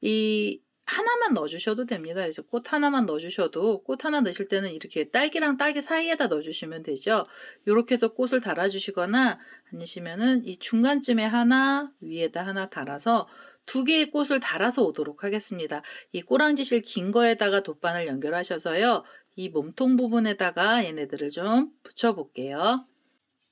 이 하나만 넣어주셔도 됩니다. 그래서 꽃 하나만 넣어주셔도 꽃 하나 넣으실 때는 이렇게 딸기랑 딸기 사이에다 넣어주시면 되죠. 요렇게 해서 꽃을 달아주시거나 아니시면은 이 중간쯤에 하나 위에다 하나 달아서 2개의 꽃을 달아서 오도록 하겠습니다. 이 꼬랑지실 긴 거에다가 돗바늘 연결하셔서요. 이 몸통 부분에다가 얘네들을 좀 붙여볼게요.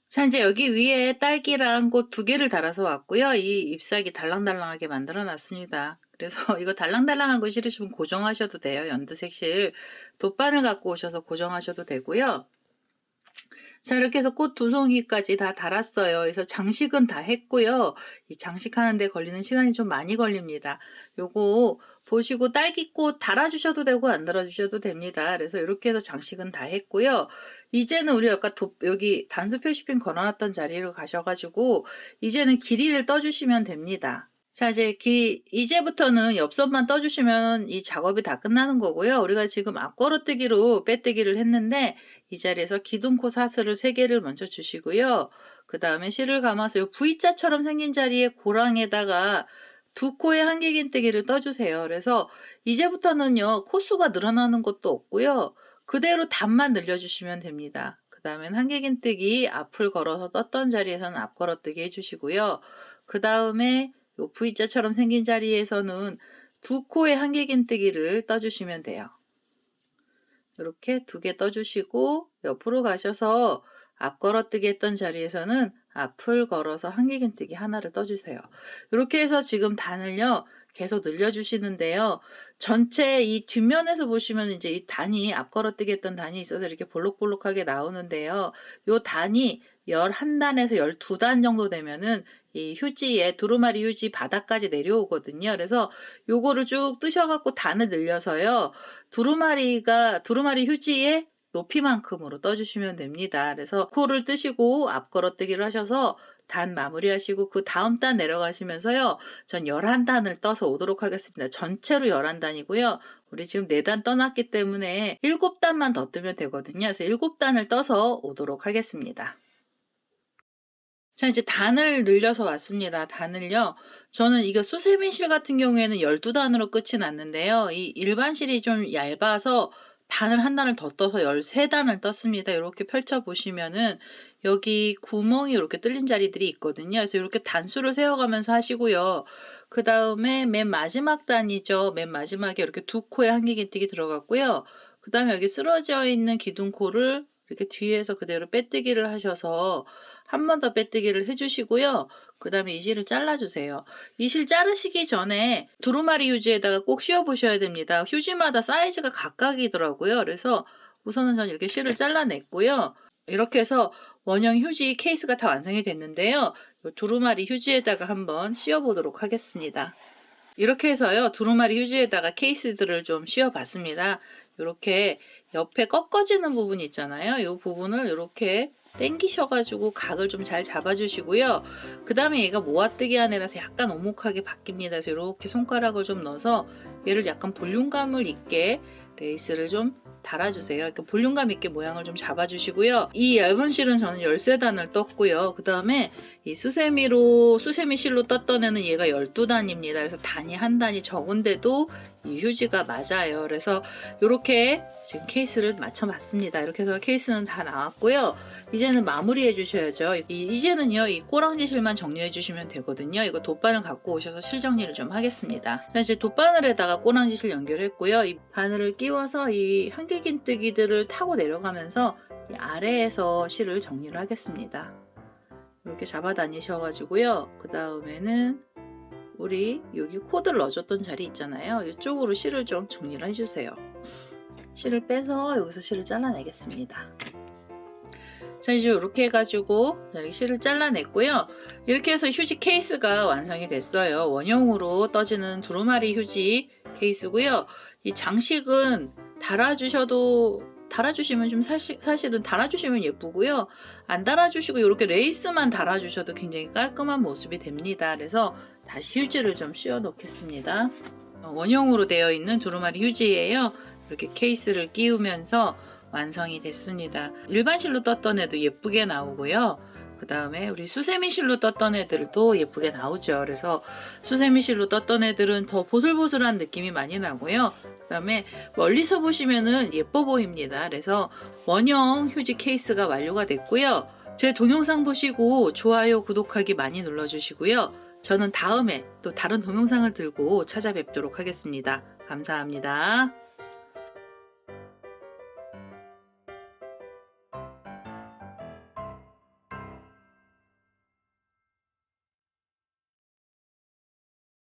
자, 이제 여기 위에 딸기랑 꽃 2개를 달아서 왔고요. 이 잎사귀 달랑달랑하게 만들어 놨습니다. 그래서 이거 달랑달랑한 거 싫으시면 고정하셔도 돼요. 연두색 실 돗바늘 갖고 오셔서 고정하셔도 되고요. 자, 이렇게 해서 꽃 2송이까지 다 달았어요. 그래서 장식은 다 했고요. 이 장식하는데 걸리는 시간이 좀 많이 걸립니다. 요거 보시고 딸기꽃 달아주셔도 되고 안 달아주셔도 됩니다. 그래서 이렇게 해서 장식은 다 했고요. 이제는 우리 아까 여기 단수 표시핀 걸어놨던 자리로 가셔가지고 이제는 길이를 떠주시면 됩니다. 자, 이제부터는 엽선만 떠주시면 이 작업이 다 끝나는 거고요. 우리가 지금 앞걸어뜨기로 빼뜨기를 했는데 이 자리에서 기둥코 사슬을 3개를 먼저 주시고요. 그 다음에 실을 감아서 요 V자처럼 생긴 자리에 고랑에다가 2코의 한길긴뜨기를 떠주세요. 그래서 이제부터는요, 코수가 늘어나는 것도 없고요. 그대로 단만 늘려주시면 됩니다. 그 다음엔 한길긴뜨기 앞을 걸어서 떴던 자리에서는 앞 걸어뜨기 해주시고요. 그 다음에 요 V자처럼 생긴 자리에서는 두 코의 한길긴뜨기를 떠주시면 돼요. 이렇게 2개 떠주시고 옆으로 가셔서 앞 걸어뜨기 했던 자리에서는 앞을 걸어서 한길긴뜨기 하나를 떠주세요. 이렇게 해서 지금 단을요 계속 늘려주시는데요. 전체 이 뒷면에서 보시면 이제 이 단이 앞 걸어뜨기 했던 단이 있어서 이렇게 볼록볼록하게 나오는데요. 요 단이 11단에서 12단 정도 되면은 이 휴지에 두루마리 휴지 바닥까지 내려오거든요. 그래서 요거를 쭉 뜨셔갖고 단을 늘려서요. 두루마리 휴지에 높이만큼으로 떠주시면 됩니다. 그래서 코를 뜨시고 앞 걸어뜨기를 하셔서 단 마무리하시고 그 다음 단 내려가시면서요. 전 11단을 떠서 오도록 하겠습니다. 전체로 11단이고요. 우리 지금 4단 떠났기 때문에 7단만 더 뜨면 되거든요. 그래서 7단을 떠서 오도록 하겠습니다. 자, 이제 단을 늘려서 왔습니다. 단을요. 저는 이거 수세미 실 같은 경우에는 12단으로 끝이 났는데요. 이 일반 실이 좀 얇아서 단을 한 단을 더 떠서 13단을 떴습니다. 이렇게 펼쳐보시면은 여기 구멍이 이렇게 뚫린 자리들이 있거든요. 그래서 이렇게 단수를 세워가면서 하시고요. 그 다음에 맨 마지막 단이죠. 맨 마지막에 이렇게 2코의 한길긴뜨기 들어갔고요. 그 다음에 여기 쓰러져 있는 기둥코를 이렇게 뒤에서 그대로 빼뜨기를 하셔서 한 번 더 빼뜨기를 해주시고요. 그 다음에 이 실을 잘라주세요. 이 실 자르시기 전에 두루마리 휴지에다가 꼭 씌워 보셔야 됩니다. 휴지마다 사이즈가 각각이더라고요. 그래서 우선은 저는 이렇게 실을 잘라냈고요. 이렇게 해서 원형 휴지 케이스가 다 완성이 됐는데요. 이 두루마리 휴지에다가 한번 씌워 보도록 하겠습니다. 이렇게 해서요. 두루마리 휴지에다가 케이스들을 좀 씌워 봤습니다. 이렇게 옆에 꺾어지는 부분이 있잖아요. 이 부분을 이렇게 당기셔가지고 각을 좀 잘 잡아주시고요. 그 다음에 얘가 모아뜨기 안에라서 약간 오목하게 바뀝니다. 그래서 이렇게 손가락을 좀 넣어서 얘를 약간 볼륨감을 있게 레이스를 좀 달아주세요. 이렇게 볼륨감 있게 모양을 좀 잡아주시고요. 이 얇은 실은 저는 13단을 떴고요. 그 다음에 이 수세미 실로 떴던 애는 얘가 12단입니다. 그래서 단이 한 단이 적은데도 이 휴지가 맞아요. 그래서 이렇게 지금 케이스를 맞춰봤습니다. 이렇게 해서 케이스는 다 나왔고요. 이제는 마무리해 주셔야죠. 이제는요, 이 꼬랑지 실만 정리해 주시면 되거든요. 이거 돗바늘 갖고 오셔서 실 정리를 좀 하겠습니다. 자, 이제 돗바늘에다가 꼬랑지 실 연결했고요. 이 바늘을 끼워서 이 한길긴뜨기들을 타고 내려가면서 이 아래에서 실을 정리를 하겠습니다. 이렇게 잡아 다니셔가지고요. 그 다음에는 우리 여기 코드를 넣어줬던 자리 있잖아요. 이쪽으로 실을 좀 정리를 해주세요. 실을 빼서 여기서 실을 잘라내겠습니다. 자, 이제 이렇게 해가지고 여기 실을 잘라냈고요. 이렇게 해서 휴지 케이스가 완성이 됐어요. 원형으로 떠지는 두루마리 휴지 케이스고요. 이 장식은 달아주시면 좀 사실은 달아주시면 예쁘고요. 안 달아주시고 이렇게 레이스만 달아주셔도 굉장히 깔끔한 모습이 됩니다. 그래서 다시 휴지를 좀 씌워 놓겠습니다. 원형으로 되어 있는 두루마리 휴지예요. 이렇게 케이스를 끼우면서 완성이 됐습니다. 일반 실로 떴던 애도 예쁘게 나오고요. 그 다음에 우리 수세미 실로 떴던 애들도 예쁘게 나오죠. 그래서 수세미 실로 떴던 애들은 더 보슬보슬한 느낌이 많이 나고요. 그 다음에 멀리서 보시면은 예뻐 보입니다. 그래서 원형 휴지 케이스가 완료가 됐고요. 제 동영상 보시고 좋아요, 구독하기 많이 눌러주시고요. 저는 다음에 또 다른 동영상을 들고 찾아뵙도록 하겠습니다. 감사합니다.